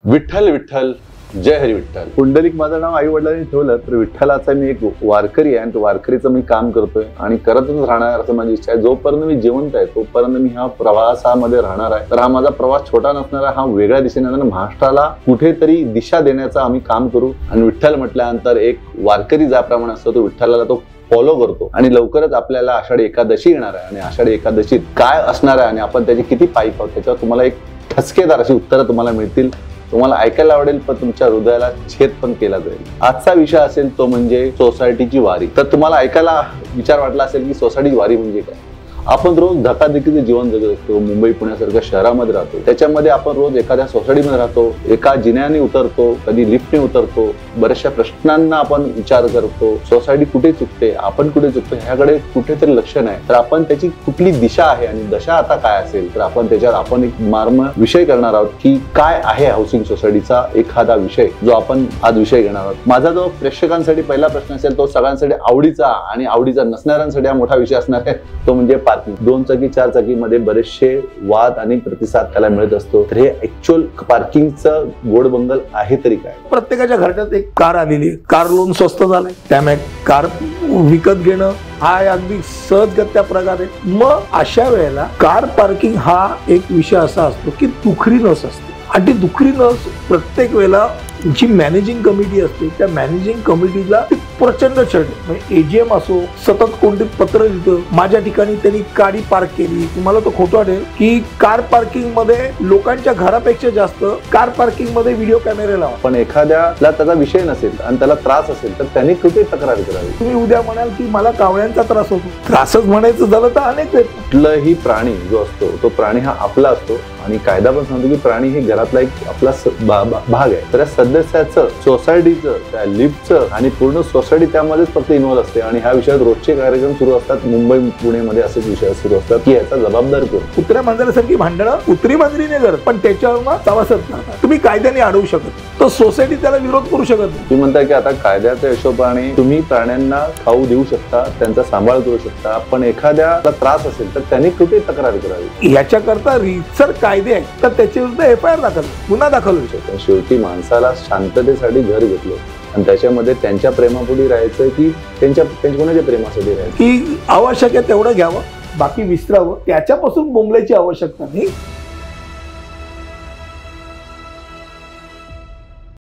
विठ्ठल विठ्ठल जय हरी विठ्ठल. पुंडलिक माझं नाव आई वडिलांनी ठेवलं तर विठ्ठलाचा मी एक वारकरी आहे आणि तो वारकरीचं मी काम करतोय आणि करतच राहणार असं माझी इच्छा आहे. जोपर्यंत मी जिवंत आहे तोपर्यंत मी ह्या प्रवासामध्ये राहणार आहे. तर हा माझा प्रवास छोटा नसणारा, हा वेगळ्या दिशेने महाराष्ट्राला कुठेतरी दिशा देण्याचा आम्ही काम करू. आणि विठ्ठल म्हटल्यानंतर एक वारकरी ज्याप्रमाणे असतो तो विठ्ठलाला तो फॉलो करतो. आणि लवकरच आपल्याला आषाढी एकादशी येणार आहे आणि आषाढी एकादशीत काय असणार आहे आणि आपण त्याचे किती पाईप आहोत त्याच्यावर तुम्हाला एक ठसकेदार अशी उत्तरं तुम्हाला मिळतील. तुम्हाला ऐकायला आवडेल पण तुमच्या हृदयाला छेद पण केला जाईल. आजचा विषय असेल तो म्हणजे सोसायटीची वारी. तर तुम्हाला ऐकायला विचार वाटला असेल की सोसायटीची वारी म्हणजे काय. आपण रोज धकाधकीचे जीवन जगत असतो. मुंबई पुण्यासारख्या शहरामध्ये राहतो. त्याच्यामध्ये आपण रोज एखाद्या सोसायटीमध्ये राहतो. एका जिन्याने उतरतो, कधी लिफ्टने उतरतो. बऱ्याचशा प्रश्नांना आपण विचार करतो. सोसायटी कुठे चुकते, आपण कुठे चुकतो ह्याकडे कुठेतरी लक्ष नाही. तर आपण त्याची कुठली दिशा आहे आणि दशा आता काय असेल तर आपण त्याच्यात आपण एक मार्म विषय करणार आहोत की काय आहे हाऊसिंग सोसायटीचा एखादा विषय जो आपण आज विषय घेणार आहोत. माझा जो प्रेक्षकांसाठी पहिला प्रश्न असेल तो सगळ्यांसाठी आवडीचा आणि आवडीचा नसणाऱ्यांसाठी हा मोठा विषय असणार आहे. तो म्हणजे 2 चाकी 4 चाकी मध्ये बरेचसे वाद आणि प्रतिसाद त्याला मिळत असतो. तर हे ऍक्च्युअल पार्किंगचं गोडबंगल आहे तरी काय. प्रत्येकाच्या घरात एक कार आलेली आहे. कार लोन स्वस्त झालंय त्यामुळे कार विकत घेणं हा अगदी सहजगत्या प्रकार आहे. मग अशा वेळेला कार पार्किंग हा एक विषय असा असतो की दुखरी नस असते आणि ती दुखरी नस प्रत्येक वेळेला जी मॅनेजिंग कमिटी असते त्या मॅनेजिंग कमिटीला प्रचंड चढ. म्हणजे एजीएम असो सतत कोणते पत्र लिहितं माझ्या ठिकाणी त्यांनी गाडी पार्क केली. तुम्हाला तो खोटं वाटेल की कार पार्किंग मध्ये लोकांच्या घरापेक्षा जास्त कार पार्किंग मध्ये व्हिडिओ कॅमेरे लावा. पण एखाद्याला त्याचा विषय नसेल आणि त्याला त्रास असेल तर त्यांनी कुठे तक्रार करावी. तुम्ही उद्या म्हणाल की मला कावळ्यांचा त्रास होतो. त्रासच म्हणायचं झालं तर अनेक आहेत. कुठलाही प्राणी जो असतो तो प्राणी हा आपला असतो आणि कायदा पण सांगतो की प्राणी हे घरातला एक आपला भाग आहे. तर सदस्याचं, सोसायटीचं, त्या लिफ्टचं आणि पूर्ण सोसायटी त्यामध्येच फक्त इन्व्हॉल्व असते. आणि ह्या विषयात रोजचे कार्यक्रम सुरू असतात. मुंबई पुणेमध्ये असेच विषय सुरू असतात की याचा जबाबदार कोण. कुत्र्या मांजरासारखी भांडणं कुत्री मांजरीने करत पण त्याच्यावर सभासद तुम्ही कायद्याने अडवू शकत तर सोसायटी त्याला विरोध करू शकत नाही. तुम्ही म्हणता की आता कायद्याच्या हिशोबाने तुम्ही प्राण्यांना खाऊ देऊ शकता, त्यांचा सांभाळ करू शकता, पण एखाद्याला त्रास असेल तर त्यांनी कुठे तक्रार करावी. याच्याकरता रीतसर कायदे आहेत तर त्याच्या विरुद्ध FIR दाखल, गुन्हा दाखल होऊ शकतो. शेवटी माणसाला शांततेसाठी घर घेतलं आणि त्याच्यामध्ये त्यांच्या प्रेमापोटी राहायचं की त्यांच्या कोणाच्या प्रेमासाठी राहायचं की आवश्यक आहे तेवढं घ्यावं, बाकी विसरावं. त्याच्यापासून बोंबल्याची आवश्यकता नाही.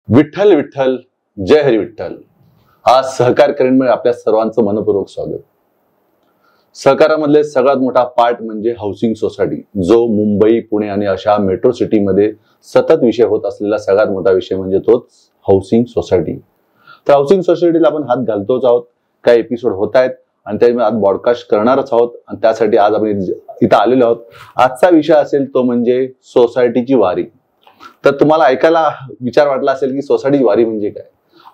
विठ्ठल विठ्ठल जय हरी विठ्ठल. आज सहकार करेंमध्ये आपल्या सर्वांचं मनपूर्वक स्वागत. सहकारामधले सगळ्यात मोठा पार्ट म्हणजे हाऊसिंग सोसायटी, जो मुंबई पुणे आणि अशा मेट्रो सिटीमध्ये सतत विषय होत असलेला सगळ्यात मोठा विषय म्हणजे तोच हाऊसिंग सोसायटी. तर हाऊसिंग सोसायटीला आपण हात घालतोच आहोत. काही एपिसोड होत आहेत आणि त्यामुळे आज ब्रॉडकास्ट करणारच आहोत आणि त्यासाठी आज आपण इथं आलेलो आहोत. आजचा विषय असेल तो म्हणजे सोसायटीची वारी. तर तुम्हाला ऐकायला विचार वाटला असेल की सोसायटीची वारी म्हणजे काय.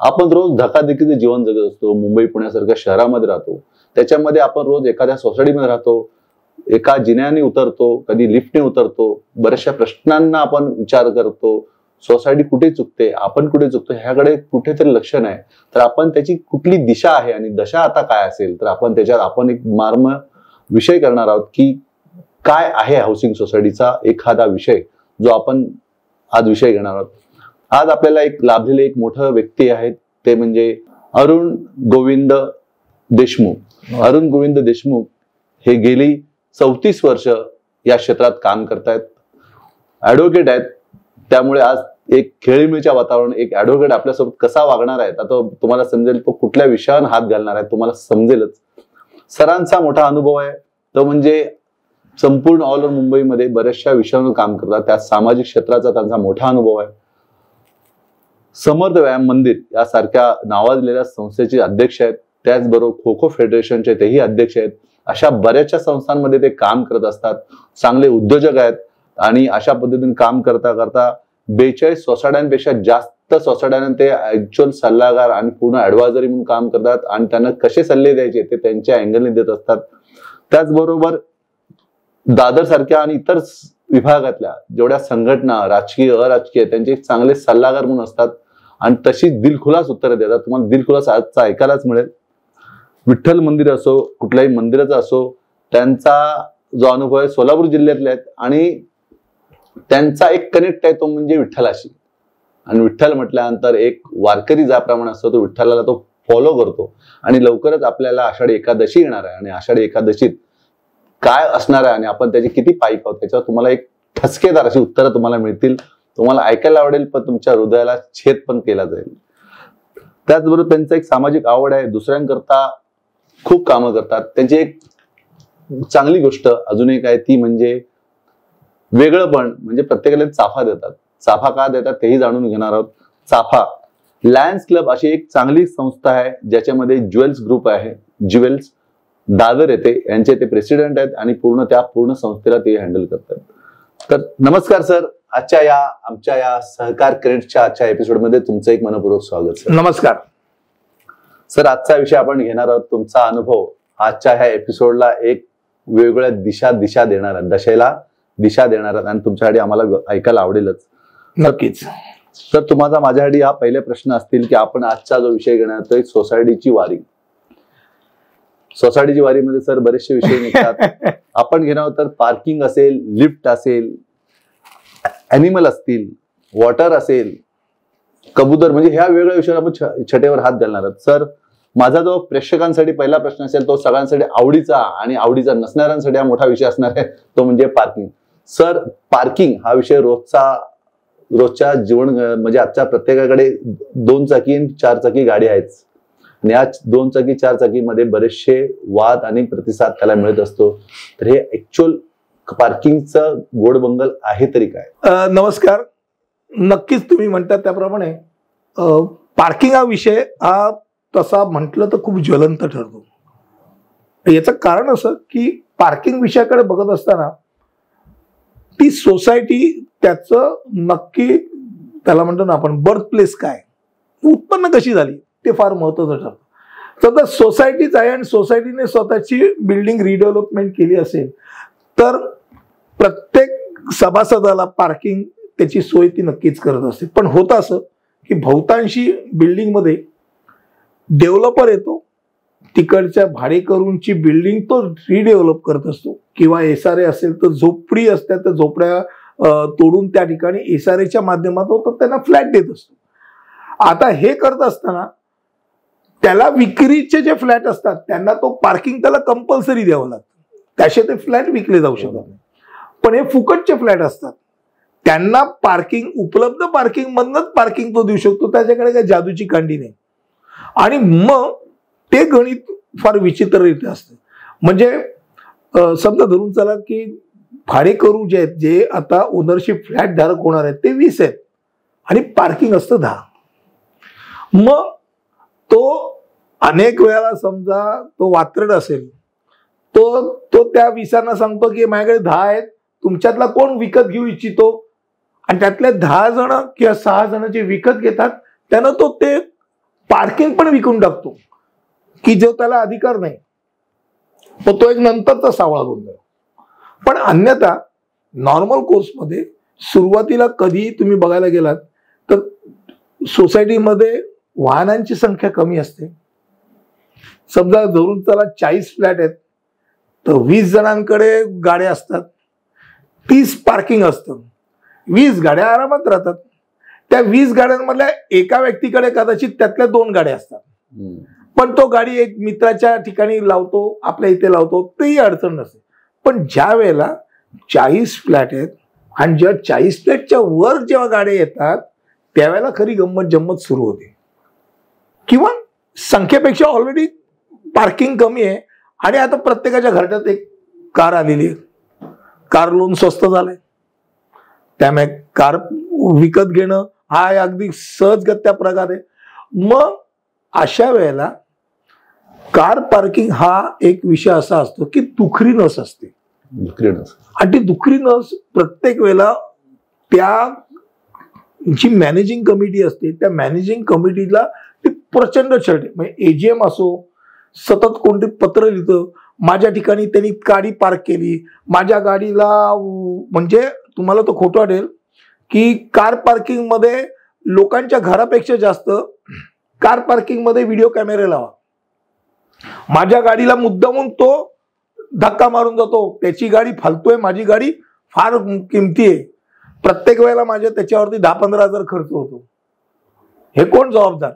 आपण रोज धकाधकीचे जीवन जगत असतो. मुंबई पुण्यासारख्या शहरामध्ये राहतो. त्याच्यामध्ये आपण रोज एखाद्या सोसायटीमध्ये राहतो. एका जिन्याने उतरतो, कधी लिफ्टने उतरतो. बऱ्याचशा प्रश्नांना आपण विचार करतो. सोसायटी कुठे चुकते, आपण कुठे चुकतो ह्याकडे कुठेतरी लक्ष नाही. तर आपण त्याची कुठली दिशा आहे आणि दशा आता काय असेल तर आपण त्याच्यात आपण एक मार्म विषय करणार आहोत की काय आहे हाऊसिंग सोसायटीचा एखादा विषय जो आपण आज विषय घेणार आहोत. आज आपल्याला एक लाभलेले एक मोठं व्यक्ती आहेत ते म्हणजे अरुण गोविंद देशमुख. अरुण गोविंद देशमुख हे गेली 34 वर्ष या क्षेत्रात काम करतायत. ऍडव्होकेट आहेत. त्यामुळे आज एक खेळीमेळीच्या वातावरण, एक ऍडव्होकेट आपल्यासोबत कसा वागणार आहे आता तुम्हाला समजेल. तो कुठल्या विषयावर हात घालणार आहे तुम्हाला समजेलच. सरांचा मोठा अनुभव आहे तो म्हणजे संपूर्ण ऑल ओव्हर मुंबईमध्ये बऱ्याचशा विषयांवर काम करतात. त्या सामाजिक क्षेत्राचा त्यांचा मोठा अनुभव आहे. समर्थ व्यायाम मंदिर यासारख्या नावाजलेल्या संस्थेचे अध्यक्ष आहेत. त्याचबरोबर खो खो फेडरेशनचे तेही अध्यक्ष आहेत. अशा बऱ्याचशा संस्थांमध्ये ते काम करत असतात. चांगले उद्योजक आहेत आणि अशा पद्धतीने काम करता करता 42 सोसायट्यांपेक्षा जास्त सोसायट्यांना ते ऍक्च्युअल सल्लागार आणि पूर्ण ऍडवायझरी म्हणून काम करतात आणि त्यांना कसे सल्ले द्यायचे ते त्यांच्या अँगलने देत असतात. त्याचबरोबर दादर सारख्या आणि इतर विभागातल्या जेवढ्या संघटना राजकीय अराजकीय त्यांचे चांगले सल्लागार म्हणून असतात आणि तशी दिलखुलास उत्तरं देतात. तुम्हाला दिलखुलास आजचा ऐकायलाच मिळेल. विठ्ठल मंदिर असो कुठल्याही मंदिराचा असो त्यांचा जो अनुभव आहे सोलापूर जिल्ह्यातले आहेत आणि त्यांचा एक कनेक्ट आहे तो म्हणजे विठ्ठलाशी. आणि विठ्ठल म्हटल्यानंतर एक वारकरी ज्याप्रमाणे असतो तो विठ्ठलाला तो फॉलो करतो आणि लवकरच आपल्याला आषाढी एकादशी येणार आहे आणि आषाढी एकादशीत काय असणार आहे आणि आपण त्याचे किती पाईक आहोत त्याच्यावर तुम्हाला एक ठसकेदार अशी उत्तरं तुम्हाला मिळतील. तुम्हाला ऐकायला आवडेल पण तुमच्या हृदयाला छेद पण केला जाईल. त्याचबरोबर त्यांचं एक सामाजिक आवड आहे, दुसऱ्यांकरता खूप कामं करतात. त्यांची एक चांगली गोष्ट अजून एक आहे ती म्हणजे वेगळंपण, म्हणजे प्रत्येकाला चाफा देतात. चाफा का देतात तेही जाणून घेणार आहोत. चाफा लायन्स क्लब अशी एक चांगली संस्था आहे ज्याच्यामध्ये ज्वेल्स ग्रुप आहे. ज्वेल्स दादर येथे यांचे ते प्रेसिडेंट आहेत आणि पूर्ण संस्थेला ते हँडल करतात. तर नमस्कार सर, आमच्या या सहकार क्रेडिटच्या आजच्या एपिसोडमध्ये तुमचं एक मनपूर्वक स्वागत सर. नमस्कार सर. आजचा विषय आपण घेणार आहोत तुमचा अनुभव. आजच्या ह्या एपिसोडला एक वेगवेगळ्या दिशा देणार आहेत, दशेला दिशा देणार आहेत आणि तुमच्यासाठी आम्हाला ऐकायला आवडेलच. नक्कीच. तर तुम्हाला माझ्यासाठी हा पहिले प्रश्न असतील की आपण आजचा जो विषय घेणार आहोत तो सोसायटीची वारी. सोसायटीची वारीमध्ये सर बरेचसे विषय निघतात. आपण घेणार आहोत तर पार्किंग असेल, लिफ्ट असेल, ॲनिमल असतील, वॉटर असेल, कबूतर, म्हणजे ह्या वेगळ्या विषयावर आपण छटेवर हात घालणार आहोत. सर, माझा जो प्रेक्षकांसाठी पहिला प्रश्न असेल तो सगळ्यांसाठी आवडीचा आणि आवडीचा नसणाऱ्यांसाठी हा मोठा विषय असणार आहे, तो म्हणजे पार्किंग. सर, पार्किंग हा विषय रोजच्या जीवन, म्हणजे आजच्या प्रत्येकाकडे 2 चाकी आणि 4 चाकी गाडी आहेच आणि या 2 चाकी 4 चाकीमध्ये बरेचसे वाद आणि प्रतिसाद त्याला मिळत असतो. तर हे ऍक्च्युअल पार्किंगचं गोडबंगल आहे तरी काय? नमस्कार. नक्कीच तुम्ही म्हणतात त्याप्रमाणे पार्किंग हा विषय हा तसा म्हटलं तर खूप ज्वलंत ठरतो. याचं कारण असं की पार्किंग विषयाकडे बघत असताना ती सोसायटी त्याचं नक्की त्याला म्हणतो ना आपण बर्थ प्लेस काय, उत्पन्न कशी झाली ते फार महत्वाचं ठरतं. तर सोसायटीच आहे आणि सोसायटीने स्वतःची बिल्डिंग रिडेव्हलपमेंट केली असेल तर प्रत्येक सभासदाला पार्किंग त्याची सोय ती नक्कीच करत असते. पण होतं असं की बहुतांशी बिल्डिंगमध्ये डेव्हलपर येतो, तिकडच्या भाडेकरूंची बिल्डिंग तो रिडेव्हलप करत असतो किंवा SRA असेल तर झोपडी असतात तर झोपड्या तोडून त्या ठिकाणी SRAच्या माध्यमातून तो त्यांना फ्लॅट देत असतो. आता हे करत असताना त्याला विक्रीचे जे फ्लॅट असतात त्यांना तो पार्किंग त्याला कंपल्सरी द्यावं लागतं, त्याशिवाय ते फ्लॅट विकले जाऊ शकत नाही. पण हे फुकटचे फ्लॅट असतात त्यांना पार्किंग उपलब्ध पार्किंग मधनच पार्किंग तो देऊ शकतो, त्याच्याकडे काही जादूची कांडी नाही. आणि मग ते गणित फार विचित्ररित्या असतं. म्हणजे समजा धरून चला की भाडेकरू जे आहेत, जे आता ओनरशिप फ्लॅट धारक होणार आहेत ते 20 आहेत आणि पार्किंग असतं 10. मग तो अनेक वेळाला समजा तो वात्रट असेल तो त्या 20 सांगतो की माझ्याकडे 10 आहेत, तुमच्यातला कोण विकत घेऊ इच्छितो, आणि त्यातल्या 10 जण किंवा 6 जण जे विकत घेतात त्यानं तो ते पार्किंग पण विकून टाकतो की जो त्याला अधिकार नाही. तो एक नंतरचा सावळा गोंधळ. पण अन्यथा नॉर्मल कोर्समध्ये सुरुवातीला कधी तुम्ही बघायला गेलात तर सोसायटीमध्ये वाहनांची संख्या कमी असते. समजा धरून चला 40 फ्लॅट आहेत तर 20 जणांकडे गाड्या असतात, 30 पार्किंग असतं, 20 गाड्या आरामात राहतात. त्या 20 गाड्यांमधल्या एका व्यक्तीकडे कदाचित त्यातल्या 2 गाड्या असतात, पण तो गाडी एक मित्राच्या ठिकाणी लावतो, आपल्या इथे लावतो, तेही अडचण नसते. पण ज्या वेळेला 40 फ्लॅट आहेत आणि जेव्हा 40 फ्लॅटच्या वर जेव्हा गाड्या येतात त्यावेळेला खरी गंमत जम्मत सुरू होते. किंवा संख्येपेक्षा ऑलरेडी पार्किंग कमी आहे आणि आता प्रत्येकाच्या घरात एक कार आलेली आहे, कार लोन स्वस्त झालंय, त्यामुळे कार विकत घेणं हा अगदी सहजगत्या प्रकार आहे. मग अशा वेळेला कार पार्किंग हा एक विषय असा असतो की दुखरी नस असते, आणि ती दुखरी नस प्रत्येक वेळेला त्या जी मॅनेजिंग कमिटी असते त्या मॅनेजिंग कमिटीला ती प्रचंड छळते. म्हणजे AGM असो, सतत कोणते पत्र लिहितं, माझ्या ठिकाणी त्यांनी गाडी पार्क केली, माझ्या गाडीला, म्हणजे तुम्हाला तो खोटं वाटेल की कार पार्किंग मध्ये लोकांच्या घरापेक्षा जास्त कार पार्किंग मध्ये व्हिडिओ कॅमेरे लावा. माझ्या गाडीला मुद्दामून तो धक्का मारून जातो, त्याची गाडी फालतू आहे, माझी गाडी फार किमती आहे. प्रत्येक वेळेला माझ्या त्याच्यावरती 10-15 हजार खर्च होतो. हे कोण जबाबदार?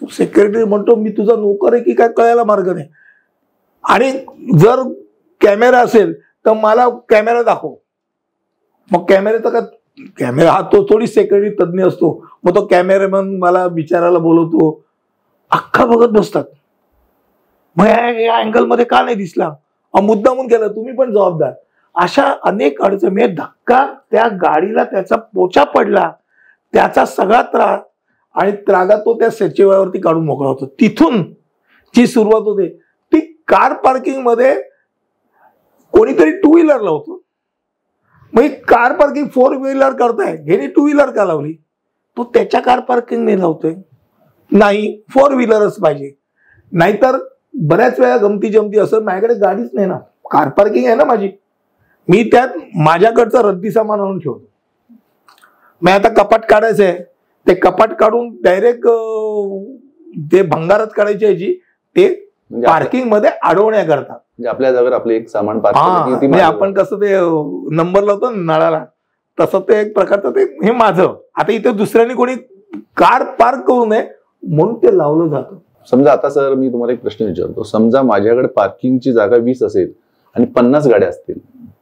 तू सेक्रेटरी म्हणतो मी तुझा नोकर आहे की काय कळायला मार्ग नाही. आणि जर कॅमेरा असेल तर मला कॅमेरा दाखव. मग कॅमेऱ्याचा का कॅमेरा हा तो थोडी सेक्रेटरी तज्ज्ञ असतो. मग तो कॅमेरामॅन मला विचारायला बोलवतो, अख्खा बघत बसतात. मग या अँगलमध्ये का नाही दिसला, मुद्दामून केलं, तुम्ही पण जबाबदार. अशा अनेक अडचणी. म्हणजे धक्का त्या गाडीला त्याचा पोचा पडला, त्याचा सगळा त्रास आणि त्रागा तो त्या सचिवावरती काढून मोकळा होतो. तिथून जी सुरुवात होते ती कार पार्किंग मध्ये कोणीतरी 2 व्हीलर लावतो. मग कार पार्किंग 4 व्हीलर करताय, ह्याने 2 व्हीलर का लावली? तो त्याच्या कार पार्किंग नाही लावतोय. नाही 4 व्हीलरच पाहिजे. नाहीतर बऱ्याच वेळा गमती जमती असं माझ्याकडे गाडीच नाही ना, कार पार्किंग आहे ना माझी, मी त्यात माझ्याकडचं रद्दी सामान आणून ठेवतो. मग आता कपाट काढायचं आहे, ते कपाट काढून डायरेक्ट ते भंगारात काढायची याची ते पार्किंग मध्ये अडवण्याकरता. म्हणजे आपल्या जागेवर आपले एक सामान म्हणजे आपण कसं ते नंबर लावतो नळाला, तसं ते एक प्रकारचं ते हे माझं. आता इथे दुसऱ्याने कोणी कार पार्क करू नये म्हणून ते लावलं जातं. समजा आता सर मी तुम्हाला एक प्रश्न विचारतो, समजा माझ्याकडे पार्किंगची जागा 20 असेल आणि 50 गाड्या असतील,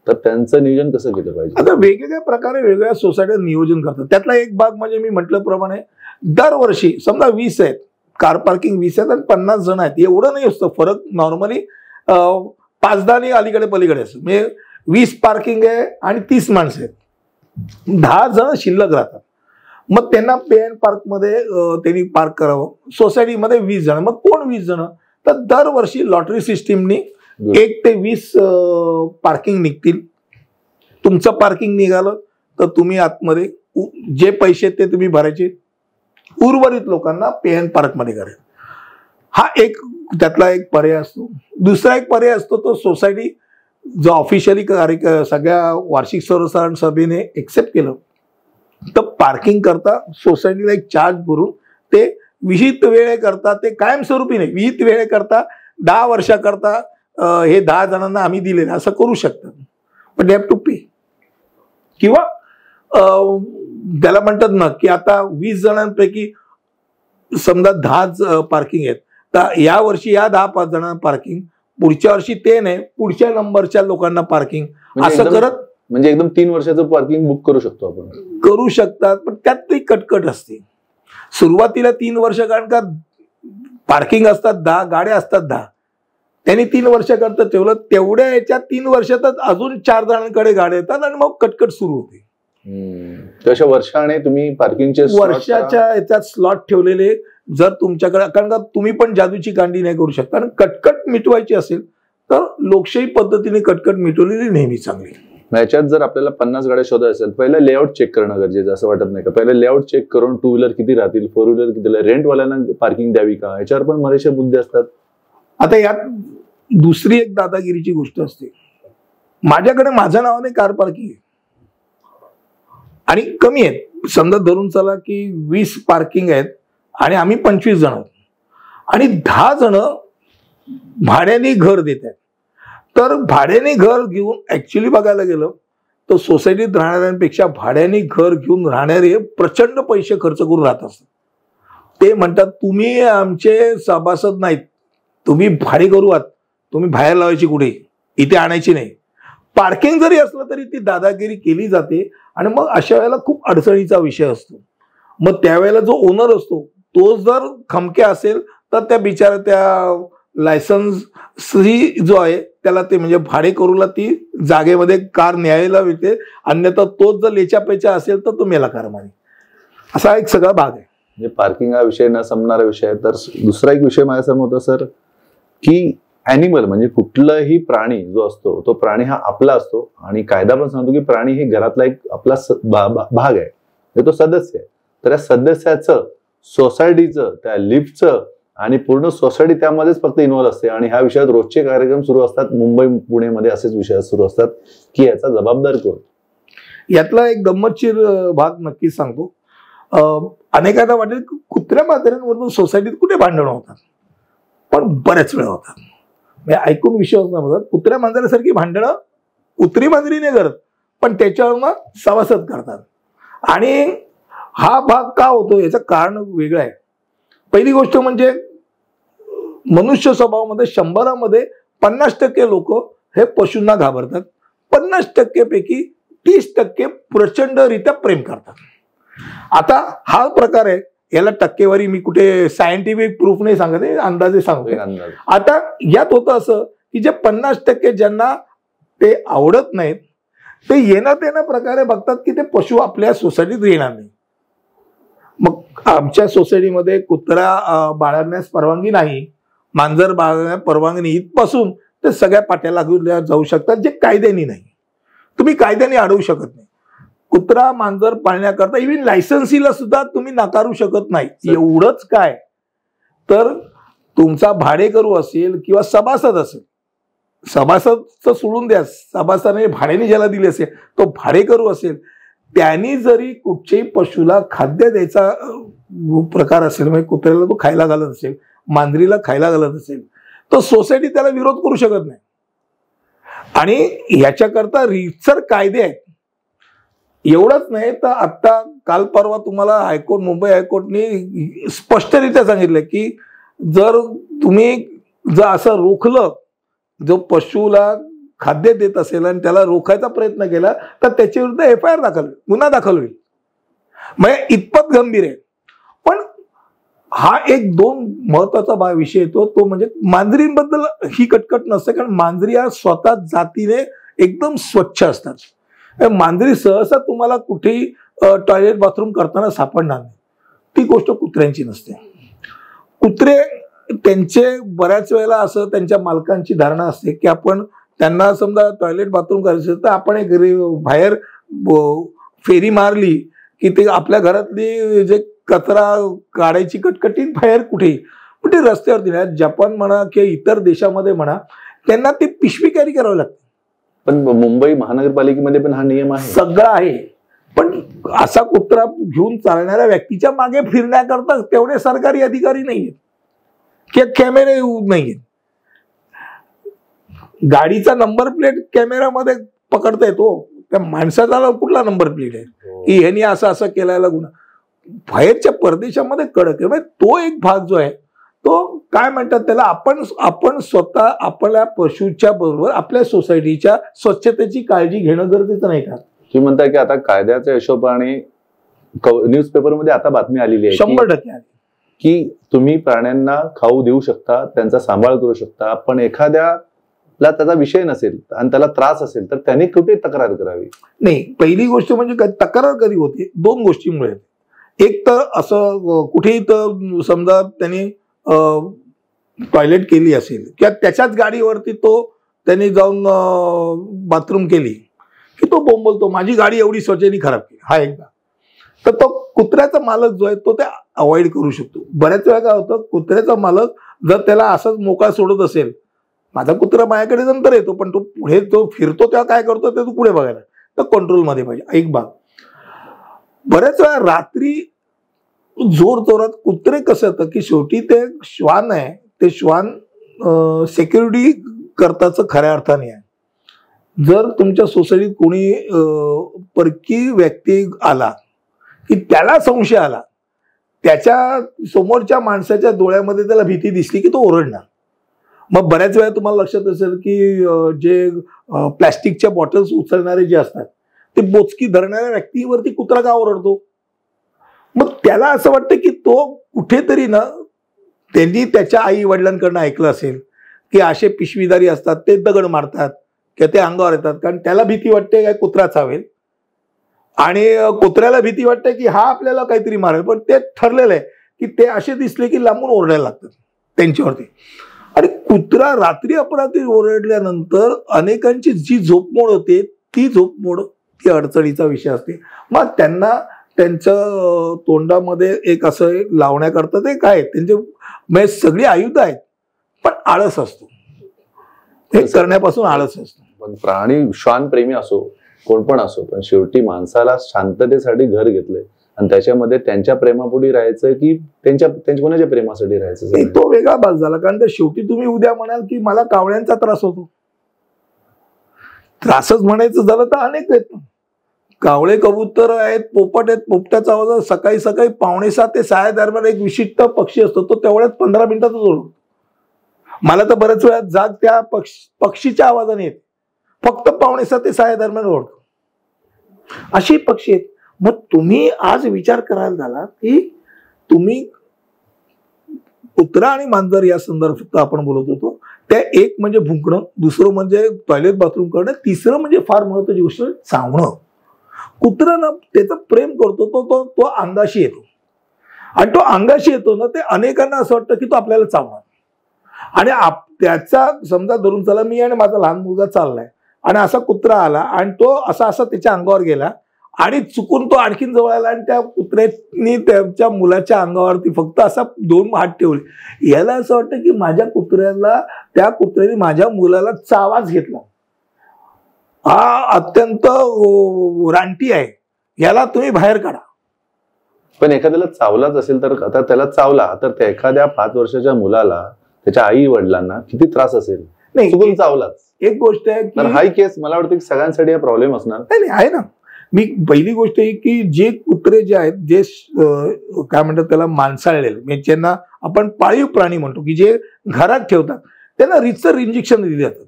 तर त्यांचं नियोजन कसं केलं पाहिजे? आता वेगवेगळ्या प्रकारे वेगवेगळ्या सोसायट्या नियोजन करतात. त्यातला एक भाग म्हणजे मी म्हटल्याप्रमाणे दरवर्षी समजा 20 आहेत कार पार्किंग, 20 आहेत आणि 50 जण आहेत, एवढं नाही असतं फरक. नॉर्मली 5-10 अलीकडे पलीकडे असतं. म्हणजे 20 पार्किंग आहे आणि 30 माणसं आहेत, 10 जण शिल्लक राहतात. मग त्यांना पे अँड पार्क मध्ये त्यांनी पार्क करावं. सोसायटीमध्ये 20 जण, मग कोण 20 जण? तर दरवर्षी लॉटरी सिस्टीमनी 1 ते 20 पार्किंग निघतील. तुमचं पार्किंग निघालं तर तुम्ही आतमध्ये जे पैसे ते तुम्ही भरायचे, उर्वरित लोकांना पे अँड पार्क मध्ये करायचं. हा एक त्यातला एक पर्याय असतो. दुसरा एक पर्याय असतो तो सोसायटी जो ऑफिशियली सगळ्या वार्षिक सर्वसाधारण सभेने एक्सेप्ट केलं तर पार्किंग करता सोसायटीला एक चार्ज भरून ते विहित वेळेकरता, ते कायमस्वरूपी नाही, विहित वेळेकरता 10 वर्षाकरता हे 10 जणांना आम्ही दिलेलं असं करू शकतात. पण दे हॅव टू पे. किंवा त्याला म्हणतात ना की आता 20 जणांपैकी समजा 10 पार्किंग आहेत, तर या वर्षी या 10-5 जणांना पार्किंग, पुढच्या वर्षी ते नाही, पुढच्या नंबरच्या लोकांना पार्किंग, असं करत म्हणजे एकदम 3 वर्षाचं पार्किंग बुक करू शकतो आपण. करू शकतात. पण त्यात ती कटकट असते सुरुवातीला 3 वर्ष, कारण का पार्किंग असतात 10, गाड्या असतात 10, त्यांनी 3 वर्ष करता ठेवलं. तेवढ्या याच्यात 3 वर्षातच अजून 4 जणांकडे गाड्या येतात आणि मग कटकट सुरू होते. तशा वर्षाने तुम्ही पार्किंगचे वर्षाच्या याच्यात स्लॉट ठेवलेले, जर तुमच्याकडे, कारण का तुम्ही पण जादूची कांडी नाही करू शकता. आणि कटकट मिटवायची असेल तर लोकशाही पद्धतीने कटकट मिटवलेली नेहमी चांगली. याच्यात जर आपल्याला 50 गाड्या शोधायच्या असेल, पहिला लेआउट चेक करणं गरजेचं असं वाटत नाही का? पहिला लेआउट चेक करून 2 व्हीलर किती राहतील, 4 व्हीलर किती, रेंटवाल्यांना पार्किंग द्यावी का, याच्यावर पण बरेचसे मुद्दे असतात. आता यात दुसरी एक दादागिरीची गोष्ट असते. माझ्याकडे माझ्या नावाने कार पार्किंग आहे आणि कमी आहेत. समजा धरून चला की 20 पार्किंग आहेत आणि आम्ही 25 जण आहोत आणि 10 जण भाड्याने घर देत आहेत. तर भाड्याने घर घेऊन ऍक्च्युली बघायला गेलं तर सोसायटीत राहणाऱ्यांपेक्षा भाड्याने घर घेऊन राहणारे प्रचंड पैसे खर्च करून राहत असतात. ते म्हणतात तुम्ही आमचे सभासद नाहीत, तुम्ही भाडे करू आहात, तुम्ही बाहेर लावायची कुठे, इथे आणायची नाही. पार्किंग जरी असलं तरी ती दादागिरी केली जाते आणि मग अशा वेळेला खूप अडचणीचा विषय असतो. मग त्यावेळेला जो ओनर असतो तो जर खमक्या असेल तर त्या बिचारा त्या लायसन्स जो आहे त्याला ते म्हणजे भाडेकरूला ती जागेमध्ये कार न्यायला मिळते, अन्यथा तोच जर लेचापेचा असेल तर तो मेला कार मारे. असा एक सगळा भाग आहे. म्हणजे पार्किंग हा विषय न संपणारा विषय आहे. तर दुसरा एक विषय माझ्यासमोर होता सर की ॲनिमल म्हणजे कुठलाही प्राणी जो असतो तो प्राणी हा आपला असतो आणि कायदा पण सांगतो की प्राणी हे घरातला एक आपला भाग आहे, तो सदस्य आहे. तर या सदस्याचं, सोसायटीचं, त्या लिफ्टचं आणि पूर्ण सोसायटी त्यामध्येच फक्त इन्व्हॉल्व असते आणि ह्या विषयात रोजचे कार्यक्रम सुरू असतात. मुंबई पुणेमध्ये असेच विषय सुरू असतात की याचा जबाबदार कोण. यातला एक गंमतशीर भाग नक्कीच सांगतो. अनेकांना वाटेल कुत्र्या मांजरांवरून सोसायटीत कुठे भांडणं होतात, पण बऱ्याच वेळा होतात. ऐकून विश्वास नाही होतात. कुत्र्या मांजरासारखी भांडणं कुत्री मांजरी नाही करत, पण त्याच्यावर मग सभासद करतात. आणि हा भाग का होतो याचं कारण वेगळं आहे. पहिली गोष्ट म्हणजे मनुष्य स्वभावामध्ये 100मध्ये 50% लोक हे पशूंना घाबरतात, 50% पैकी 30% प्रचंडरित्या प्रेम करतात. आता हा प्रकार आहे, याला टक्केवारी मी कुठे सायंटिफिक प्रूफ नाही सांगत, अंदाजे सांगतो. आता यात होतं असं की जे 50% ज्यांना ते आवडत नाहीत ते येणं प्रकारे बघतात की ते पशु आपल्या सोसायटीत येणार नाही. मग आमच्या सोसायटीमध्ये कुत्रा बाळगण्यास परवानगी नाही, मांजर बाळगण्यास परवानगी नाही, इथपासून ते सगळ्या पाट्याला जाऊ शकतात जे कायद्याने नाही. तुम्ही कायद्याने अडवू शकत नाही. कुत्रा मांजर पाळण्याकरता इव्हन लायसन्सीला सुद्धा तुम्ही नाकारू शकत नाही. एवढंच काय तर तुमचा भाडेकरू असेल किंवा सभासद असेल, सभासदचं सोडून द्या, सभासदाने भाड्याने ज्याला दिले असेल तो भाडेकरू असेल, त्यांनी जरी कुठच्याही पशुला खाद्य द्यायचा प्रकार असेल, म्हणजे कुत्र्याला तो खायला घालत असेल, मांजरीला खायला घालत असेल, तर सोसायटी त्याला विरोध करू शकत नाही. आणि याच्याकरता रीतसर कायदे आहेत. एवढंच नाही तर आता काल परवा तुम्हाला हायकोर्ट, मुंबई हायकोर्टने स्पष्टरित्या सांगितलं की जर तुम्ही असं रोखलं, जो पशुला खाद्य देत असेल आणि त्याला रोखायचा प्रयत्न केला तर त्याच्या विरुद्ध FIR गुन्हा दाखल होईल. म्हणजे इतपत गंभीर आहे. पण हा एक दोन महत्वाचा विषय येतो, तो म्हणजे मांजरींबद्दल ही कटकट नसते, कारण मांजरी या स्वतः जातीने एकदम स्वच्छ असतात. मांजरी सहसा तुम्हाला कुठेही टॉयलेट बाथरूम करताना सापडणार नाही. ती गोष्ट कुत्र्यांची नसते. कुत्रे त्यांचे बऱ्याच वेळेला असं त्यांच्या मालकांची धारणा असते की आपण त्यांना समजा टॉयलेट बाथरूम करायचं तर आपण एक बाहेर फेरी मारली की ते आपल्या घरातली जे कचरा काढायची कटकटी बाहेर कुठेही, पण ते रस्त्यावरती नाही. जपान म्हणा किंवा इतर देशामध्ये म्हणा, त्यांना ते पिशवी कॅरी करावी लागते. पण मुंबई महानगरपालिकेमध्ये पण हा नियम आहे, सगळं आहे. पण असा कुत्रा घेऊन चालणाऱ्या व्यक्तीच्या मागे फिरण्याकरता तेवढे सरकारी अधिकारी नाहीयेत किंवा कॅमेरे नाहीयेत. गाडीचा नंबर प्लेट कॅमेरामध्ये पकडता येतो, त्या माणसाचा कुठला नंबर प्लेट आहे की ह्यानी असं असं केल्याला गुन्हा. बाहेरच्या परदेशामध्ये कडक आहे. तो एक भाग जो आहे तो काय म्हणतात त्याला, आपण स्वतः आपल्या पशुच्या बरोबर आपल्या सोसायटीच्या स्वच्छतेची काळजी घेणं गरजेचं नाही का? तुम्ही म्हणता की आता कायद्याच्या हिशोबाने न्यूजपेपरमध्ये आता बातमी आलेली आहे 100% आली की तुम्ही प्राण्यांना खाऊ देऊ शकता, त्यांचा सांभाळ करू शकता, पण एखाद्याला त्याचा विषय नसेल आणि त्याला त्रास असेल तर त्यांनी कुठे तक्रार करावी? नाही, पहिली गोष्ट म्हणजे तक्रार कधी होते दोन गोष्टींमुळे. एक तर असं कुठेही तर समजा त्यांनी टॉयलेट केली असेल किंवा त्याच्याच गाडीवरती त्यांनी जाऊन बाथरूम केली की तो बोंबलतो माझी गाडी एवढी स्वच्छतेने खराब केली, हा एकदा. तर तो कुत्र्याचा मालक जो आहे तो ते अवॉइड करू शकतो. बऱ्याच वेळा काय होतं, कुत्र्याचा मालक जर त्याला असंच मोकळा सोडत असेल, माझा कुत्रा माझ्याकडे नंतर येतो पण तो पुढे तो फिरतो तेव्हा काय करतो ते तू पुढे बघायला, तर कंट्रोलमध्ये पाहिजे एक भाग. बऱ्याच वेळा रात्री जोर जोरात कुत्रे कसं होतं की शेवटी ते श्वान आहे, ते श्वान सिक्युरिटी करताच खऱ्या अर्थाने आहे. जर तुमच्या सोसायटीत कोणी परकी व्यक्ती आला की त्याला संशय आला, त्याच्या समोरच्या माणसाच्या डोळ्यामध्ये त्याला भीती दिसली की तो ओरडणार. मग बऱ्याच वेळा तुम्हाला लक्षात असेल की जे प्लॅस्टिकच्या बॉटल्स उचलणारे जे असतात ते बोचकी धरणाऱ्या व्यक्तीवरती कुत्रा का ओरडतो? मग त्याला असं वाटतं की तो कुठेतरी ना त्यांनी त्याच्या आई वडिलांकडनं ऐकलं असेल की असे पिशवीदारी असतात, ते दगड मारतात किंवा ते अंगावर येतात, कारण त्याला भीती वाटते काय कुत्रा चावेल आणि कुत्र्याला भीती वाटते की हा आपल्याला काहीतरी मारेल. पण ते ठरलेलं आहे की ते असे दिसले की लांबून ओरडायला लागतात त्यांच्यावरती. आणि कुत्रा रात्री अपरात्री ओरडल्यानंतर अनेकांची जी झोपमोड होते ती झोपमोड ती अडचणीचा विषय असते. मग त्यांना त्यांच्या तोंडामध्ये एक असं लावण्याकरता ते काय त्यांचे सगळी आयुध आहेत, पण आळस असतो, हे करण्यापासून आळस असतो. पण प्राणी श्वानप्रेमी असो कोण पण असो, पण शेवटी माणसाला शांततेसाठी घर घेतलंय आणि त्याच्यामध्ये त्यांच्या प्रेमापोटी राहायचं की त्यांच्या कोणाच्या प्रेमासाठी राहायचं, तो वेगळा भाग झाला. कारण तर शेवटी तुम्ही उद्या म्हणाल की मला कावळ्यांचा त्रास होतो, त्रासच म्हणायचं झालं तर अनेक आहेत. कावळे कबूतर आहेत, पोपट आहेत. पोपटाचा आवाज सकाळी सकाळी 5:45 ते 6 दरम्यान एक विशिष्ट पक्षी असतो, तो तेवढ्याच 15 मिनिटातच ओळखतो. मला तर बऱ्याच वेळा जाग त्या पक्षीच्या आवाजाने येते. फक्त 5:45 ते 6 दरम्यान ओळखतो. अशी पक्षी आहेत. मग तुम्ही आज विचार करायला झाला की तुम्ही कुत्रा आणि मांजर या संदर्भात आपण बोलत होतो, त्या एक म्हणजे भुंकणं, दुसरं म्हणजे टॉयलेट बाथरूम करणं, तिसरं म्हणजे फार महत्वाची गोष्ट चावणं. कुत्रा ना त्याचं प्रेम करतो तो अंगाशी येतो, आणि तो अंगाशी येतो ना, ते अनेकांना असं वाटतं की तो आपल्याला चावणार. आणि त्याचा समजा धरून चला, मी आणि माझा लहान मुलगा चाललाय आणि असा कुत्रा आला आणि तो असा त्याच्या अंगावर गेला आणि चुकून तो आणखीन जवळ आला आणि त्या कुत्र्यानी त्याच्या मुलाच्या अंगावरती फक्त असा 2 हात ठेवले. याला असं वाटतं की माझ्या कुत्र्याला, त्या कुत्र्याने माझ्या मुलाला चावाच घेतला, हा अत्यंत रानटी आहे, याला तुम्ही बाहेर काढा. पण एखाद्याला चावलाच असेल तर, आता त्याला चावला तर त्या एखाद्या 5 वर्षाच्या मुलाला त्याच्या आई वडिलांना किती त्रास असेल. नाही, चुकून चावलाच. एक गोष्ट आहे की हाय केस मला वाटतं की सगळ्यांसाठी हा प्रॉब्लेम असणार. नाही आहे ना. मी पहिली गोष्ट आहे की जे कुत्रे जे आहेत, जे काय म्हणतात त्याला माणसाळलेले, म्हणजे ज्यांना आपण पाळीव प्राणी म्हणतो, की जे घरात ठेवतात, त्यांना रितसर इंजेक्शन दिली जातात.